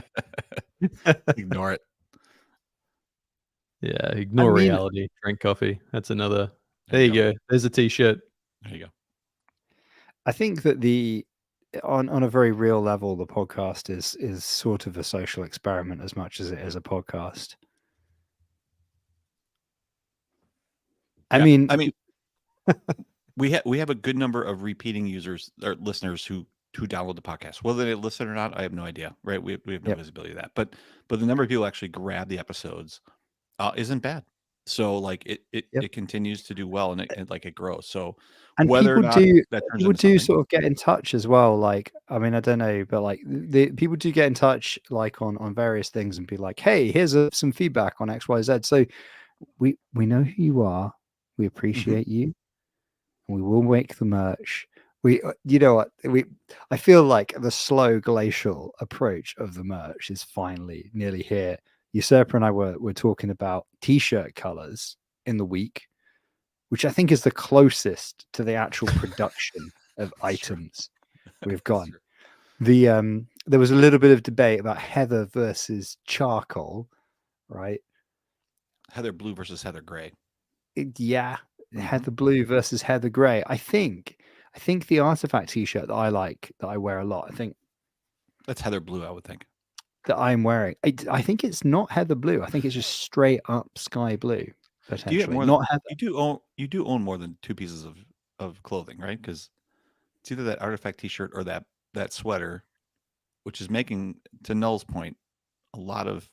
Ignore it. Yeah, ignore mean- reality. Drink coffee. That's another. There you go. There's a t-shirt. There you go. I think that on a very real level, the podcast is sort of a social experiment as much as it is a podcast. I Yeah, mean, we have a good number of repeating users or listeners who download the podcast. Whether they listen or not, I have no idea. Right? We have no Yep. visibility of that. But the number of people who actually grab the episodes isn't bad. So like it continues to do well, and it grows. So and whether or people not do that turns people into do something- sort of get in touch as well. Like, I mean, I don't know, but like the people do get in touch like on various things and be like, "Hey, here's some feedback on XYZ." So we know who you are. We appreciate you, and we will make the merch. You know what? I feel like the slow glacial approach of the merch is finally nearly here. Usurper and I were talking about T-shirt colors in the week, which I think is the closest to the actual production of items we've gone. Sure. There was a little bit of debate about heather versus charcoal, right? Heather blue versus Heather gray. Yeah, Mhm. heather blue versus heather gray. I think the artifact T-shirt that I like, that I wear a lot, I think That's Heather blue, I would think. that I'm wearing, I think it's not heather blue. I think it's just straight up sky blue. Do Potentially, you have more not than, heather. you do own more than two pieces of clothing, right? Because it's either that artifact T-shirt or that sweater, which is making, to Null's point, a lot of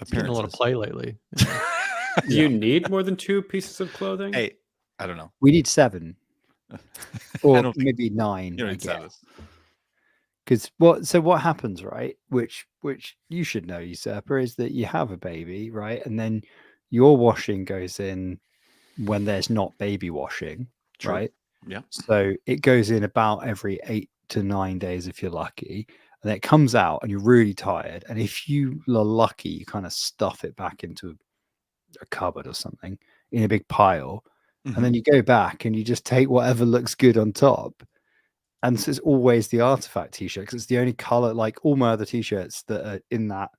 It's getting a lot of appearances. play lately. Do you need more than 2 pieces of clothing? Hey, I don't know. We need 7 I or don't think maybe 9. you don't I need seven. guess. Because what happens, right? Which you should know, Usurper, is that you have a baby, right? And then your washing goes in when there's not baby washing, True. right? Yeah. So it goes in about every 8 to 9 days if you're lucky. And then it comes out and you're really tired. And if you are lucky, you kind of stuff it back into a cupboard or something in a big pile. Mhm. And then you go back and you just take whatever looks good on top. And so it's always the artifact T-shirt because it's the only color. Like all my other T-shirts that are in that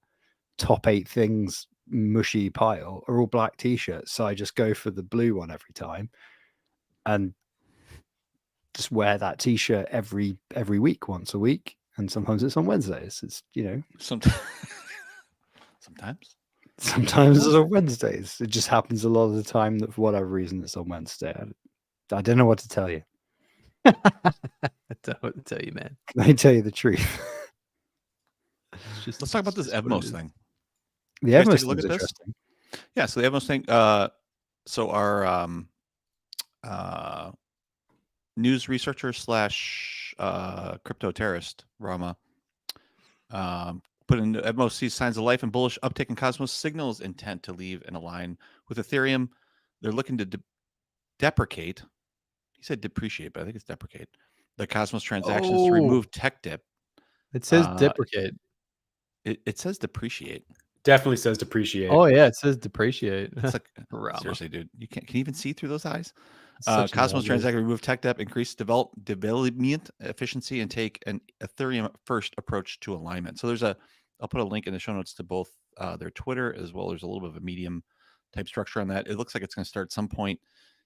top 8 things mushy pile are all black T-shirts. So I just go for the blue one every time, and just wear that T-shirt every week, once a week, and sometimes it's on Wednesdays. It's Sometimes. sometimes it's on Wednesdays. It just happens a lot of the time that for whatever reason it's on Wednesday. I don't know what to tell you. I don't know what to tell you, man. Can I tell you the truth? It's just, Let's talk about it's this just what it Evmos is. thing. The guys take Evmos a look thing's at this? interesting. Yeah, so the Evmos thing. So our news researcher / crypto terrorist Rama put in Evmos sees signs of life and bullish uptick in Cosmos, signals intent to leave and align with Ethereum. They're looking to deprecate. He said depreciate, but I think it's deprecate the Cosmos transactions to Oh. remove tech dip. It says Uh, deprecate. It says depreciate. Definitely says depreciate. Oh yeah, it says depreciate. It's like Rama. seriously, dude. Can you even see through those eyes? It's such an Cosmos ugly- transaction remove tech debt, increase development efficiency, and take an Ethereum first approach to alignment. So I'll put a link in the show notes to both their Twitter as well as a little bit of a Medium type structure on that. It looks like it's going to start some point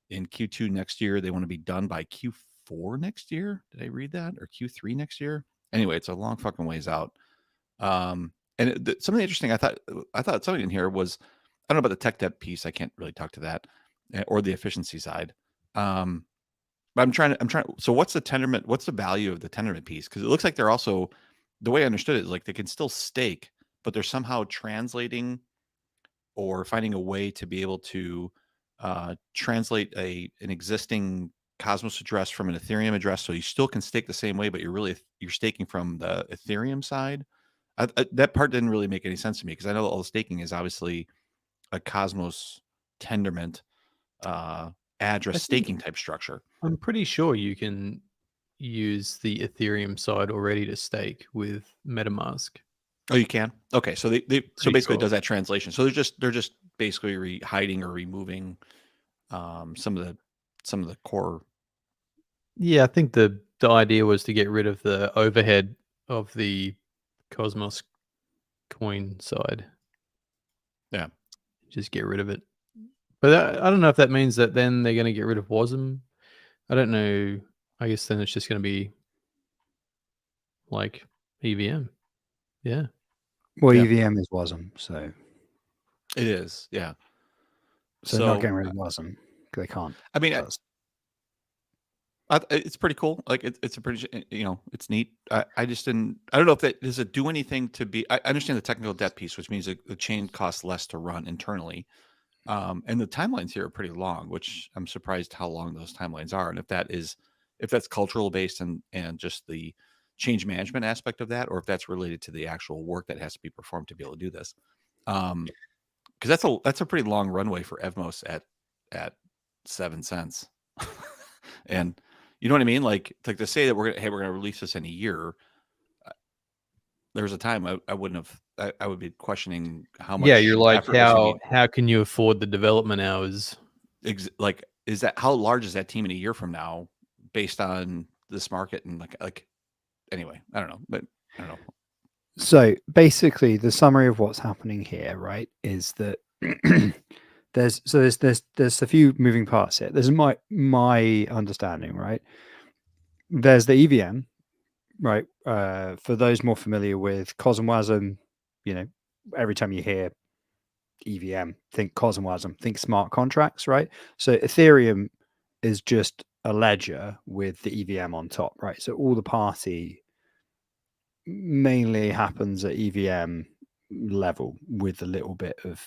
in Q2 next year. They want to be done by Q4 next year. Did I read that, or Q3 next year? Anyway, it's a long fucking ways out. And something interesting I thought something in here was, I don't know about the tech debt piece. I can't really talk to that, or the efficiency side. But I'm trying. So what's the Tendermint? What's the value of the Tendermint piece? Because it looks like they're also, the way I understood it is like they can still stake, but they're somehow translating or finding a way to be able to translate an existing Cosmos address from an Ethereum address, so you still can stake the same way, but you're staking from the Ethereum side. That part didn't really make any sense to me, because I know all the staking is obviously a Cosmos Tendermint address staking type structure. I'm pretty sure you can use the Ethereum side already to stake with MetaMask. Oh, you can? Okay, so they so Pretty basically it cool. does that translation. So they're just basically hiding or removing some of the core. Yeah, I think the idea was to get rid of the overhead of the Cosmos coin side. Yeah. Just get rid of it. But I don't know if that means that then they're going to get rid of WASM. I don't know. I guess then it's just going to be like EVM. Yeah. Well, Yeah. EVM is WASM, so It is, yeah. so not getting rid of WASM. They can't. I mean, That's- it's pretty cool. Like it's a pretty, it's neat. I just didn't. I don't know if that does it do anything to be. I understand the technical debt piece, which means the chain costs less to run internally, and the timelines here are pretty long, which I'm surprised how long those timelines are, and if that's cultural based and just the change management aspect of that, or if that's related to the actual work that has to be performed to be able to do this. Because that's a pretty long runway for Evmos at 7 cents, and you know what I mean. Like to say that we're gonna release this in a year. There was a time I wouldn't have. I would be questioning how much. Yeah, you're like, effort was gonna how can you afford the development hours? like, is that, how large is that team in a year from now, based on this market and like anyway, I don't know, but I don't know. So basically, the summary of what's happening here, right, is that there's a few moving parts here. There's my understanding, right? There's the EVM, right? For those more familiar with CosmWasm, every time you hear EVM, think CosmWasm, think smart contracts, right? So Ethereum is just a ledger with the EVM on top, right? So all the party mainly happens at EVM level with a little bit of.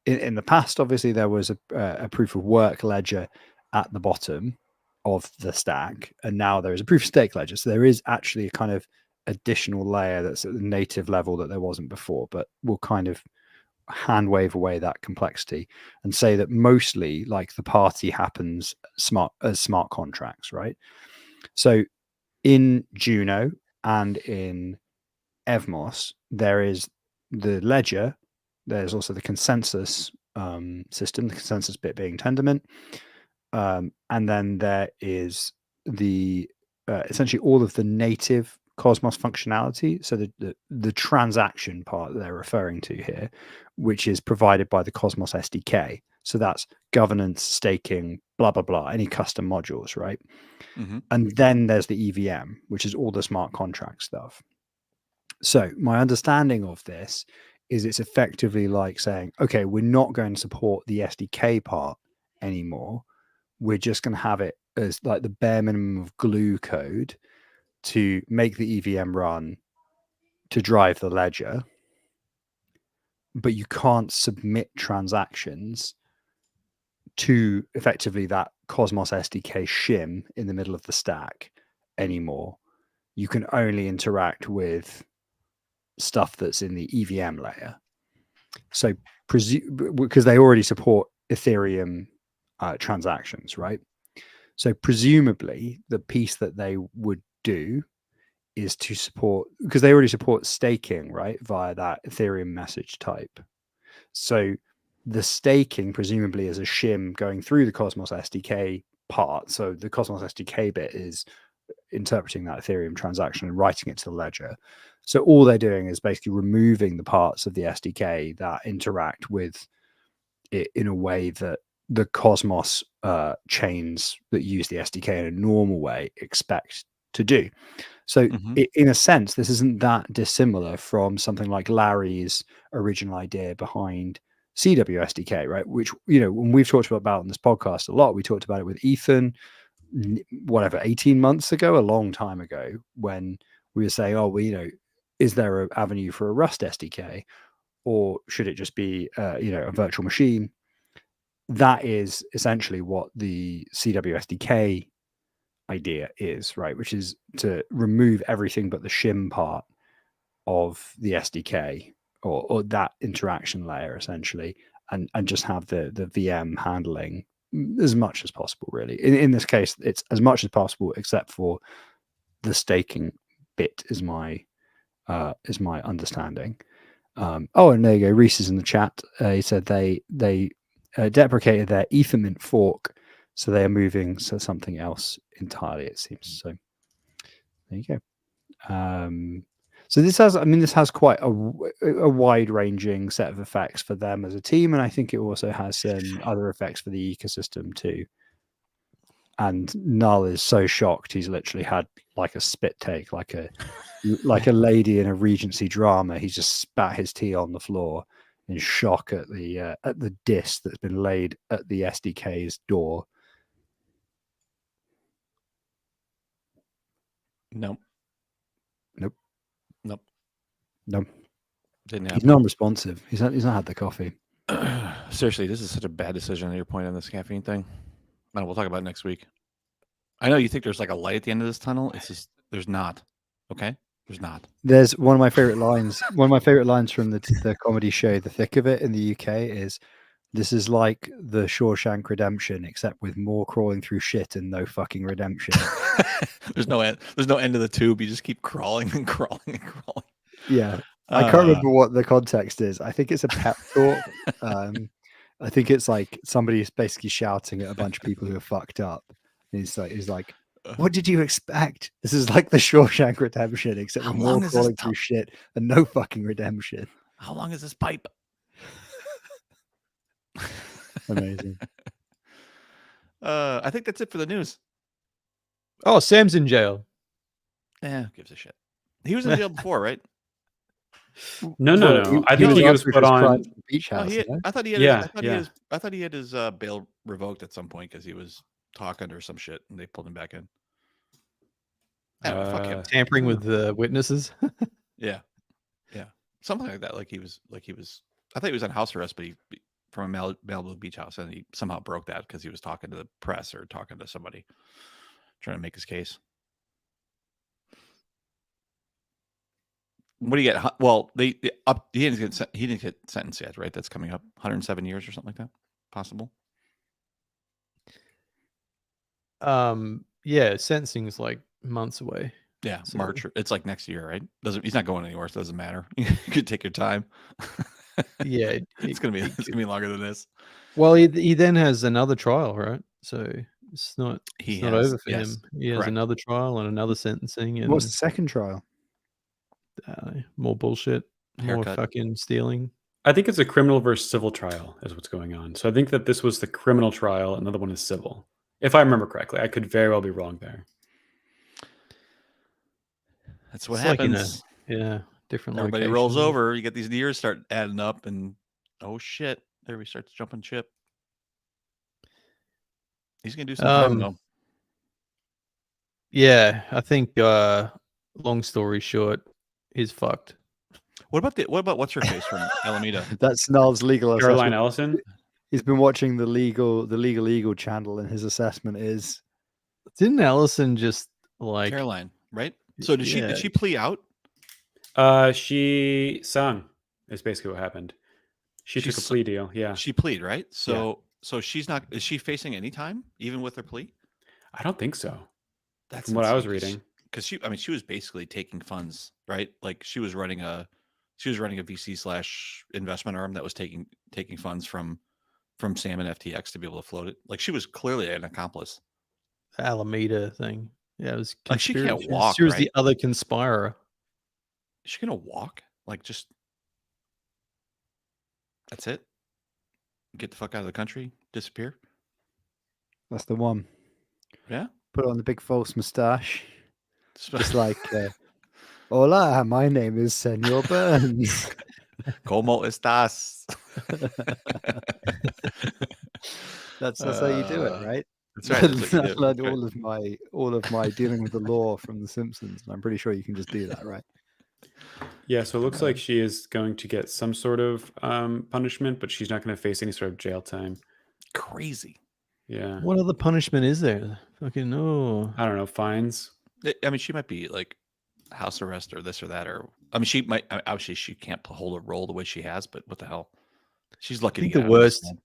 In the past, obviously, there was a proof of work ledger at the bottom of the stack, and now there is a proof of stake ledger. So there is actually a kind of additional layer that's at the native level that there wasn't before, but we'll kind of hand wave away that complexity and say that mostly like the party happens as smart contracts, right? So in Juno and in Evmos, there is the ledger. There's also the consensus system, the consensus bit being Tendermint. And then there is the essentially all of the native Cosmos functionality. So the transaction part that they're referring to here, which is provided by the Cosmos SDK. So that's governance, staking, blah, blah, blah, any custom modules, right? Mm-hmm. And then there's the EVM, which is all the smart contract stuff. So my understanding of this is it's effectively like saying, okay, we're not going to support the SDK part anymore. We're just going to have it as like the bare minimum of glue code to make the EVM run, to drive the ledger. But you can't submit transactions to effectively that Cosmos SDK shim in the middle of the stack anymore. You can only interact with stuff that's in the EVM layer. So because they already support Ethereum transactions, right? So presumably the piece that they would do is to support, because they already support staking, right, via that Ethereum message type. So the staking presumably is a shim going through the Cosmos SDK part. So the Cosmos SDK bit is interpreting that Ethereum transaction and writing it to the ledger. So all they're doing is basically removing the parts of the SDK that interact with it in a way that the Cosmos chains that use the SDK in a normal way expect to do. So Mhm. in a sense, this isn't that dissimilar from something like Larry's original idea behind CW SDK, right? Which, when we've talked about on this podcast a lot, we talked about it with Ethan, whatever, 18 months ago, a long time ago, when we were saying, oh, well, is there an avenue for a Rust SDK, or should it just be, a virtual machine? That is essentially what the CW SDK idea is, right? Which is to remove everything but the shim part of the SDK, or that interaction layer essentially, and just have the VM handling as much as possible, really. In this case, it's as much as possible, except for the staking bit is my understanding. And there you go. Reese is in the chat. He said they deprecated their Ethermint fork, so they are moving to something else entirely, it seems. So there you go. So this has quite a wide-ranging set of effects for them as a team, and I think it also has some other effects for the ecosystem too. And Null is so shocked; he's literally had like a spit take, like a lady in a Regency drama. He's just spat his tea on the floor in shock at the diss that's been laid at the SDK's door. Nope. Nope. Nope. No. Didn't He's happen. non-responsive. He's not had the coffee. Seriously, this is such a bad decision on your point on this caffeine thing. No, we'll talk about it next week. I know you think there's like a light at the end of this tunnel. It's just there's not. Okay, there's not. There's one of my favorite lines. One of my favorite lines from the comedy show The Thick of It in the UK is, "This is like the Shawshank Redemption, except with more crawling through shit and no fucking redemption." There's no end. There's no end to the tube. You just keep crawling and crawling and crawling. Yeah, I can't remember what the context is. I think it's a pep talk. I think it's like somebody's basically shouting at a bunch of people who are fucked up. And he's like, "What did you expect? This is like the Shawshank Redemption, except How with long more is this crawling through shit and no fucking redemption." How long is this pipe? Amazing. I think that's it for the news. Oh, Sam's in jail. Yeah, who gives a shit. He was in jail before, right? No. I think he was put on. Beach Oh, house. I thought he had. Yeah, I thought he had his bail revoked at some point because he was talking or some shit, and they pulled him back in. Yeah, fuck him. Tampering with the witnesses. Yeah, something like that. Like he was. I thought he was on house arrest, but he from a Malibu beach house, and he somehow broke that because he was talking to the press or talking to somebody, trying to make his case. What do you get? Well, he didn't get sentenced yet, right? That's coming up, 107 years or something like that. Possible. Yeah, sentencing's like months away. Yeah, So- March. It's like next year, right? He's not going anywhere, so it doesn't matter. You could take your time. Yeah, it's gonna be longer than this. Well, he then has another trial, right? So it's not over for him. He has correct. another trial and another sentencing, and What's the second trial? more bullshit, Haircut. more fucking stealing. I think it's a criminal versus civil trial is what's going on. So I think that this was the criminal trial. Another one is civil. If I remember correctly, I could very well be wrong there. That's what It's like in happens. Different. Everybody rolls over. You get these years start adding up, and oh shit, there we start jumping ship. He's gonna do some time though. Yeah, I think. Long story short, he's fucked. What about what's her face from Alameda? That's Null's legal Caroline assessment. Ellison. He's been watching the legal Eagle channel, and his assessment is Didn't Allison just like Caroline, right? So did Yeah. she plea out? She sung. Is basically what happened. She took a plea deal. Yeah. She plead, right? So she's not. Is she facing any time, even with her plea? I don't think so. That's From what I was insane, 'cause reading. because she was basically taking funds, right? Like she was running a VC / investment arm that was taking funds from Sam and FTX to be able to float it. Like she was clearly an accomplice. Alameda thing. Yeah, it was Like, she can't conspiracy. walk, She was right? the other conspirer. Is she gonna walk? Like just that's it? Get the fuck out of the country? disappear? That's the one. Yeah. Put on the big false moustache. Sp- Just like, hola, my name is Senor Burns. ¿Cómo estás? That's how you do it, Uh, right? That's right. That's what you I've do. learned That's right. all of my dealing with the law from The Simpsons, and I'm pretty sure you can just do that, right? Yeah, so it looks like she is going to get some sort of punishment, but she's not going to face any sort of jail time. Crazy. Yeah. What other punishment is there? Fucking no. I don't know, fines. I mean, she might be like house arrest or this or that, or I mean, she might. Obviously, she can't hold a role the way she has, but what the hell? She's lucky. I think to the get out of this, worst. man.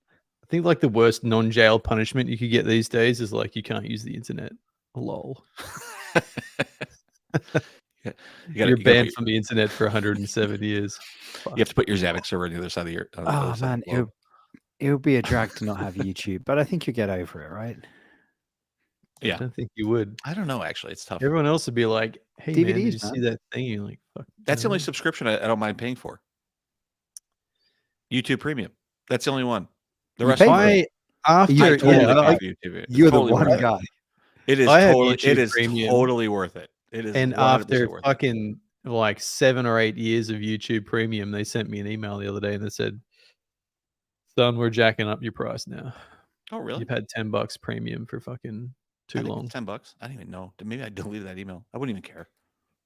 I think like the worst non-jail punishment you could get these days is like you can't use the internet. Lol. Yeah, You're banned from the internet for 107 years. You have to put your Zabbix server on the other side of your. On the other Oh side man, of the globe. it would be a drag to not have YouTube, but I think you get over it, right? I Yeah, don't think you would. I don't know. Actually, it's tough. Everyone else would be like, "Hey man, did DVDs, you see man. that thing?" You're like, "Fuck." That's the only no." subscription I don't mind paying for. YouTube Premium. That's the only one. The You rest pay of for them. it? After You're- I totally yeah, pay I- for YouTube. It's You're totally the one worth it. guy. It is I have totally. It YouTube is Premium. totally worth it. It is. And 100% after worth it. fucking like 7 or 8 years of YouTube Premium, they sent me an email the other day and they said, "Son, we're jacking up your price now. Oh really? You've had $10 premium for fucking too I think long." it's $10. I don't even know. Maybe I deleted that email. I wouldn't even care.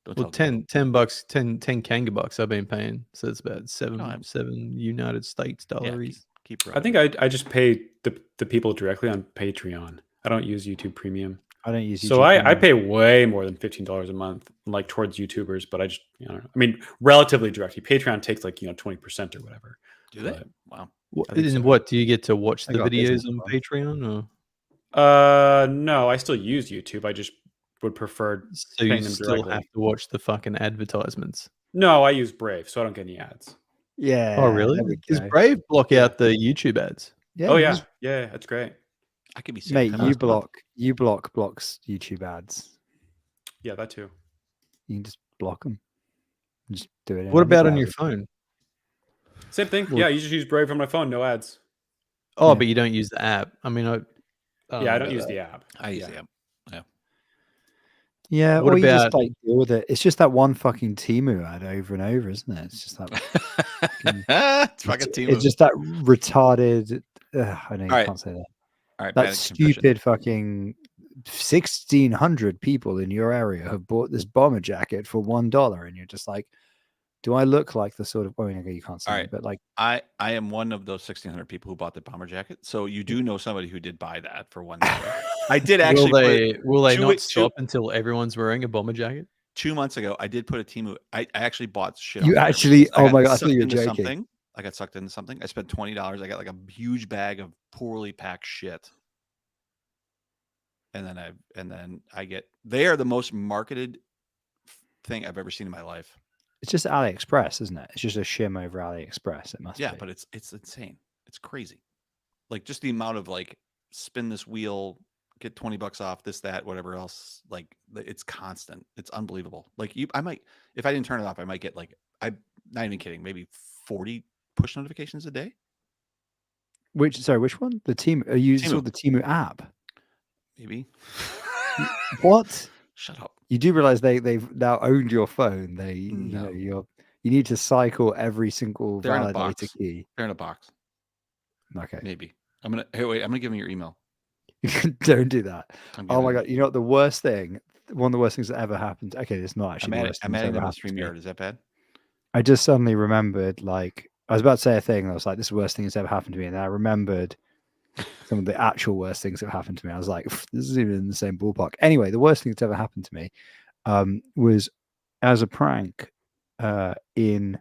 Don't Well, tell me. 10 bucks, 10 Kanga bucks I've been paying. So it's about I'm- 7 United States Yeah, dollars. keep I think I just pay the people directly on Patreon. I don't use YouTube Premium. I don't use YouTube. So I Premium. pay way more than $15 a month, like towards YouTubers, but I just, I don't know. I mean, relatively directly. Patreon takes like, 20% or whatever. Do they? But, Wow. I think And so. what do you get to watch I the got a videos business on one. Patreon? Or no, I still use YouTube. I just would prefer. so you paying them still directly. have to watch the fucking advertisements? No, I use Brave, so I don't get any ads. Yeah. Oh, really? there we Does go. Brave block out the YouTube ads? Yeah, Oh you yeah, just- yeah, that's great. I could be sick. mate. $10 You a month. blocks YouTube ads. Yeah, that too. You can just block them. Just do it. in What any about on your browser. phone? Same thing. Well- Yeah, you just use Brave on my phone, no ads. Oh, Yeah. but you don't use the app. I mean, Yeah, I know don't use about the app. I use Yeah. the app. Yeah, What or you just about- like deal with it. It's just that one fucking Timu ad over and over, isn't it? It's just that. It's fucking it's, team. it's just that retarded. I know you Alright. can't say that. All right, That panic confession. stupid fucking 1,600 people in your area have bought this bomber jacket for $1, and you're just like, do I look like the sort of? Well, okay, you can't see, me, Alright. but like, I am one of those 1,600 people who bought the bomber jacket. So you do know somebody who did buy that for $1. I did actually. will they two not weeks- two- stop until everyone's wearing a bomber jacket? 2 months ago, I did put a Timu. I actually bought shit. You on there actually- because I oh got my God, I thought sucked you were into joking. Something. I got sucked into something. I spent $20. I got like a huge bag of poorly packed shit. And then I get. They are the most marketed thing I've ever seen in my life. it's just AliExpress, isn't it? It's just a shim over AliExpress. It must Yeah, be. but it's insane. It's crazy. Like just the amount of like spin this wheel, get $20 off, this, that, whatever else. Like it's constant. It's unbelievable. Like I might, if I didn't turn it off, I might get like, I'm not even kidding, maybe 40 push notifications a day. Which one? The team. You saw Temu. the Timu app. Maybe. What? Shut up. You do realize they've now owned your phone. You No. know, you need to cycle every single They're in a validator box. key. They're in a box. Okay, Maybe. I'm gonna give them your email. don't do that. I'm Oh my giving- god! You know what the worst thing? One of the worst things that ever happened. Okay, it's not actually. I'm the worst thing adding that's them ever to happened to me. StreamYard. Is that bad? I just suddenly remembered, like, I was about to say a thing. And I was like, "This is the worst thing that's ever happened to me," and then I remembered some of the actual worst things that happened to me. I was like, "This is even in the same ballpark." Anyway, the worst thing that's ever happened to me was as a prank in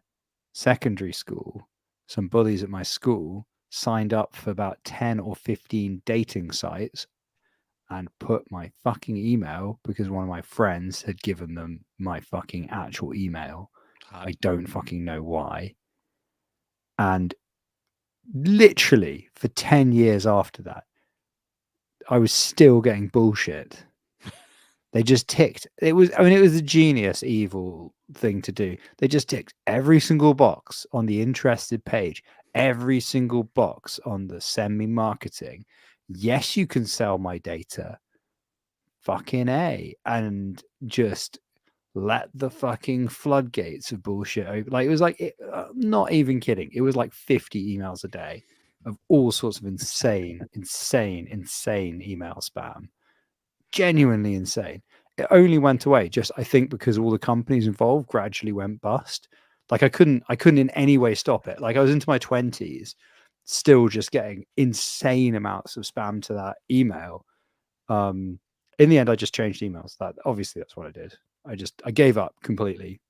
secondary school. Some bullies at my school signed up for about 10 or 15 dating sites and put my fucking email because one of my friends had given them my fucking actual email. Hot. I don't fucking know why. And literally for 10 years after that, I was still getting bullshit. They just ticked. It was a genius, evil thing to do. They just ticked every single box on the interested page every single box on the send me marketing. Yes, you can sell my data. Fucking A. And just let the fucking floodgates of bullshit open. Like, it was like, not even kidding. It was like 50 emails a day of all sorts of insane email spam. Genuinely insane. It only went away just, I think, because all the companies involved gradually went bust. Like, I couldn't in any way stop it. Like, I was into my 20s, still just getting insane amounts of spam to that email. In the end, I just changed emails. That obviously that's what I did. I gave up completely.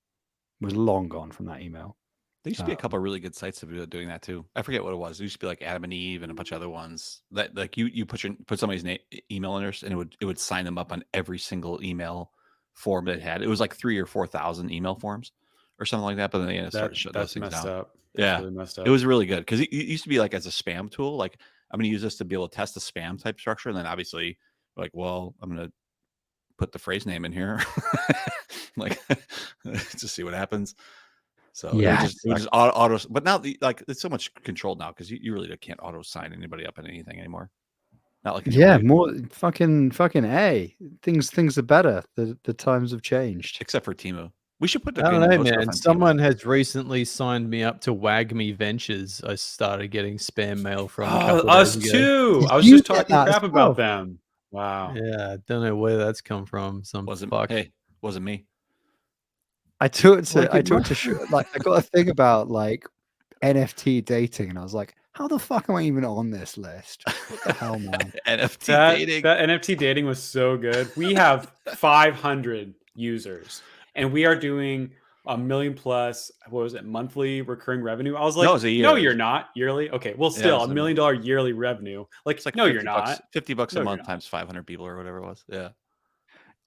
Was long gone from that email. There used to be a couple of really good sites that were doing that too. I forget what it was. It used to be like Adam and Eve and a bunch of other ones that like you put somebody's email in there and it would sign them up on every single email form that it had. It was like 3,000 or 4,000 email forms or something like that. But then they started shutting those That's things messed down. up. Yeah, That's really messed up. it was really good because it used to be like as a spam tool. Like, I'm going to use this to be able to test the spam type structure, and then obviously, like, well, I'm going to put the phrase name in here, like, to see what happens. So Yeah, it would just auto. But now, like, it's so much controlled now because you really can't auto sign anybody up in anything anymore. Not like yeah, more fucking A. Things are better. The times have changed. except for Timo. We should put the. I don't know, no stuff man. on Someone Timo. has recently signed me up to WagMe Ventures. I started getting spam mail from a Oh, couple of us days ago. too. I was You just get talking that as crap well. about them. Wow. Yeah, I don't know where that's come from. Some fuck. Hey, wasn't me. I talked to Like like, I got a thing about like NFT dating, and I was like, how the fuck am I even on this list? What the hell, man? NFT dating. That NFT dating was so good. We have 500 users, and we are doing $1 million plus. What was it? Monthly recurring revenue. I was like, No, it was a no, year. you're not yearly. Okay, well, Yeah, still it was $1 million yearly revenue. Like, It's like no, you're $50, not. $50 No, a you're month not. times 500 people or whatever it was. Yeah.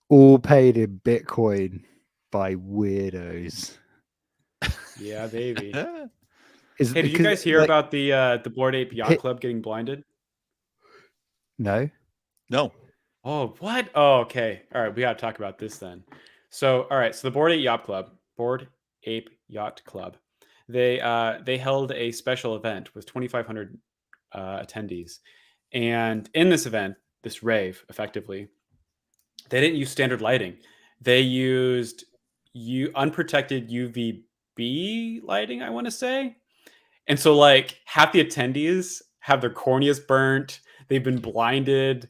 All paid in Bitcoin by weirdos. Yeah, baby. Yeah. Hey, did you guys hear about the Bored Ape Yacht Club getting blinded? No. No. Oh, what? Oh, okay. All right, we got to talk about this then. So, all right, so the Bored Ape Yacht Club, they held a special event with 2,500 attendees, and in this event, this rave, effectively, they didn't use standard lighting. They used unprotected UVB lighting, I want to say. And so, like, half the attendees have their corneas burnt. They've been blinded,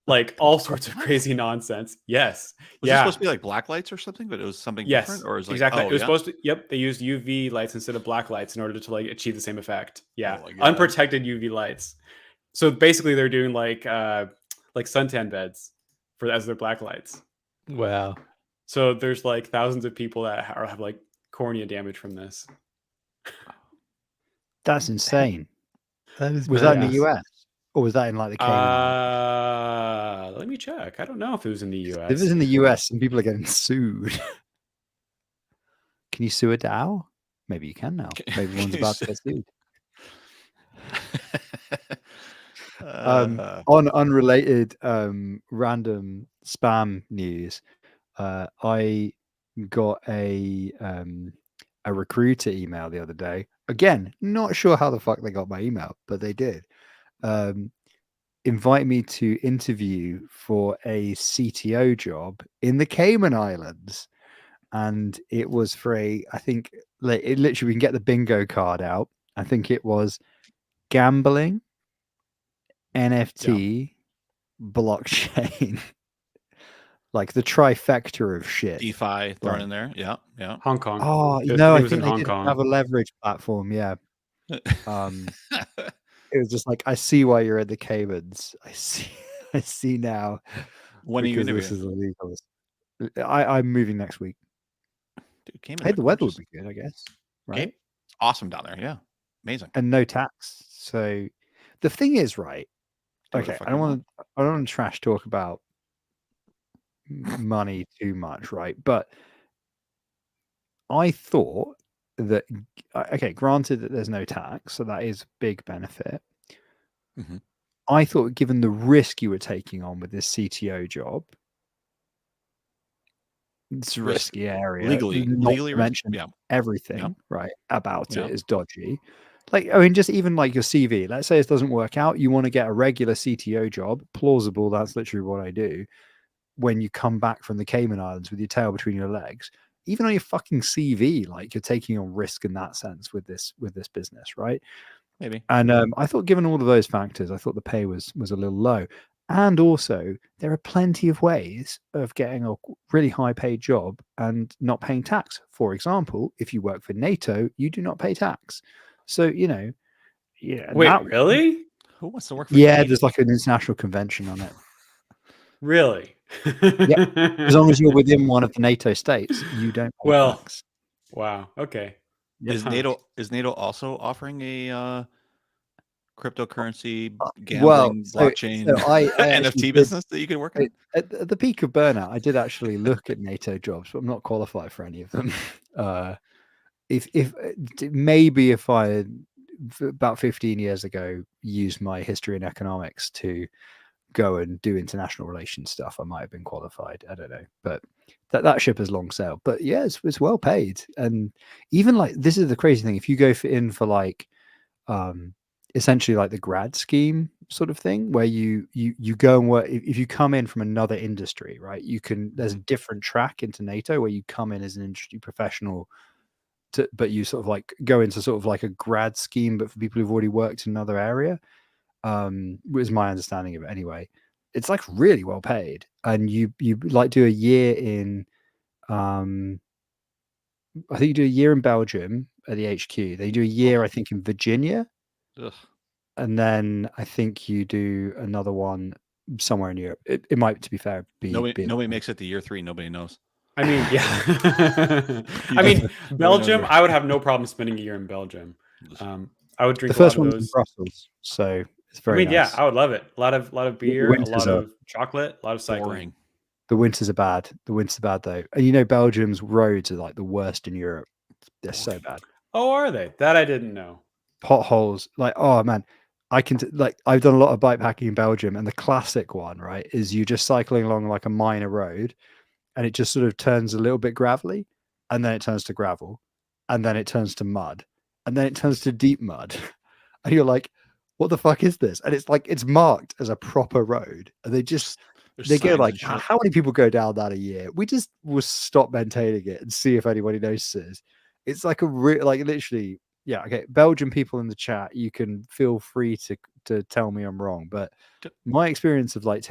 like all sorts of crazy nonsense. Yes. Was it supposed to be like black lights or something, but it was something different? Or is like, exactly. oh, It was yeah? supposed to. Yep, they used UV lights instead of black lights in order to like achieve the same effect. Yeah, Oh my God. unprotected UV lights. So basically, they're doing like suntan beds as their black lights. Wow. So there's like thousands of people that have like cornea damage from this. That's insane. That is Was that in the badass. US? Or was that in like the Cayman Islands? Let me check. I don't know if it was in the US. If it's in the US, some people are getting sued. Can you sue a DAO? Maybe you can now. Maybe one's about to get sued. On unrelated random spam news, I got a recruiter email the other day. Again, not sure how the fuck they got my email, but they did. Invite me to interview for a CTO job in the Cayman Islands. And it was for I think it literally, we can get the bingo card out. I think it was gambling, NFT, blockchain, like the trifecta of shit. DeFi thrown in there. Yeah. Yeah. Hong Kong. Oh, It no, I was in think they Hong didn't Kong. have a leverage platform. Yeah. It was just like, I see why you're in the Caymans. I see now. When are you because this interviewing? is illegal. I'm moving next week. Dude, Cayman Hey, the weather would gorgeous. be good, I guess. Right. Cayman- awesome down there. Yeah. Amazing. And no tax. So the thing is, right? Do whatever the Okay, fuck I you don't want to trash talk about money too much, right? But I thought that, okay, granted that there's no tax, so that is a big benefit. Mhm. I thought, given the risk you were taking on with this CTO job, it's a Risk. risky area. Legally not to risk. mention Yeah. everything right about Yeah. it is dodgy. Like, I mean, just even like your CV. Let's say it doesn't work out. You want to get a regular CTO job. Plausible. That's literally what I do. When you come back from the Cayman Islands with your tail between your legs, even on your fucking CV, like you're taking on risk in that sense with this business, right? Maybe. And I thought, given all of those factors, I thought the pay was a little low. And also, there are plenty of ways of getting a really high paid job and not paying tax. For example, if you work for NATO, you do not pay tax. So, yeah. Wait, that- really? Who wants to work for Yeah, NATO? there's like an international convention on it. Really? As long as you're within one of the NATO states, you don't pay Well, tax. wow. Okay. Is Huh. NATO also offering a cryptocurrency Well, gambling so blockchain I actually NFT did- business that you can work in? at the peak of burnout, I did actually look at NATO jobs, but I'm not qualified for any of them. Maybe if I had, about 15 years ago, used my history and economics to go and do international relations stuff, I might have been qualified. I don't know, but that ship has long sailed. But yeah, it's well paid, and even like this is the crazy thing. If you go in for like essentially like the grad scheme sort of thing, where you go and work, if you come in from another industry, right, there's a different track into NATO where you come in as an industry professional but you sort of like go into sort of like a grad scheme, but for people who've already worked in another area. Was my understanding of it anyway. It's like really well paid, and you like do a year in I think you do a year in Belgium at the HQ. They do a year, I think, in Virginia, Ugh. and then I think you do another one somewhere in Europe. It might, to be fair, be Nobody makes it to year 3. Nobody knows. I mean, yeah. I mean, Belgium, I would have no problem spending a year in Belgium. I would drink the first a lot one of in those. Brussels, so it's I very mean, yeah, nice. I would love it. A lot of beer, a winters lot are of chocolate, a lot of cycling. Boring. The winters are bad. The winters are bad though, and Belgium's roads are like the worst in Europe. They're so bad. Oh, are they? That I didn't know. Potholes, like, oh man, I've done a lot of bike packing in Belgium, and the classic one, right, is you just cycling along like a minor road, and it just sort of turns a little bit gravelly, and then it turns to gravel, and then it turns to mud, and then it turns to deep mud, and you're like, what the fuck is this? And it's like it's marked as a proper road, and they There's go signs like, and shit. how many people go down that a year? We just will stop maintaining it and see if anybody notices. It's like like literally, yeah. Okay, Belgian people in the chat, you can feel free to tell me I'm wrong, but my experience of like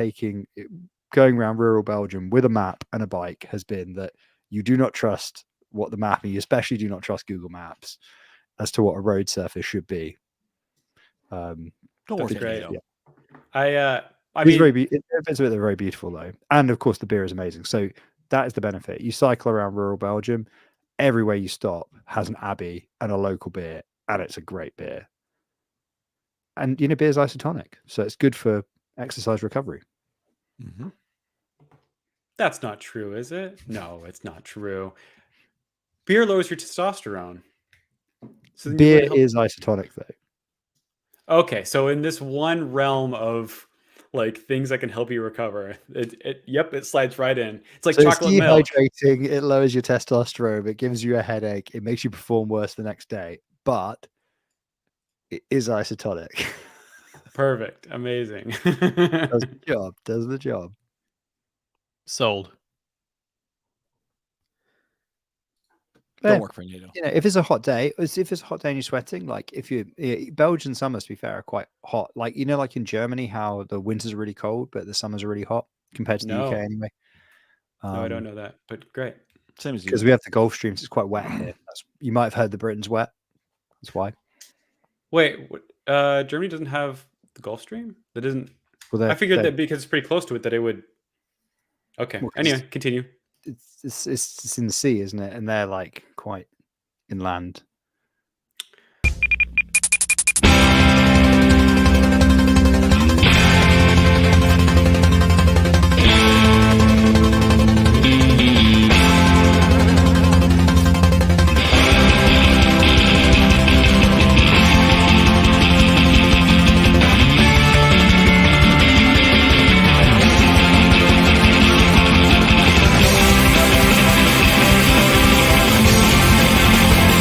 going around rural Belgium with a map and a bike has been that you do not trust what the map, and you especially do not trust Google Maps as to what a road surface should be. Don't That's work at great. NATO. I It's mean, they're very beautiful though, and of course the beer is amazing. So that is the benefit. You cycle around rural Belgium, everywhere you stop has an abbey and a local beer, and it's a great beer. And beer is isotonic, so it's good for exercise recovery. Mhm. that's not true, is it? No, it's not true. Beer lowers your testosterone. So then you Beer wouldn't help- is isotonic though. Okay, so in this one realm of like things that can help you recover, it slides right in. It's like So it's chocolate milk. dehydrating, it lowers your testosterone, it gives you a headache, it makes you perform worse the next day, but it is isotonic. Perfect. Amazing. Does the job. Does the job. Sold. Don't Yeah. work for NATO. If it's a hot day, if it's a hot day and you're sweating, like Belgian summers, to be fair, are quite hot. Like like in Germany, how the winters are really cold, but the summers are really hot compared to the UK No. anyway. No, I don't know that, but great. Same as you. Because we have the Gulf Stream, so it's quite wet here. You might have heard the Britain's wet. That's why. Wait, Germany doesn't have the Gulf Stream? That isn't. Well, I figured that because it's pretty close to it, that it would. Okay. Well, 'cause Anyway, continue. it's in the sea, isn't it? And they're like quite inland.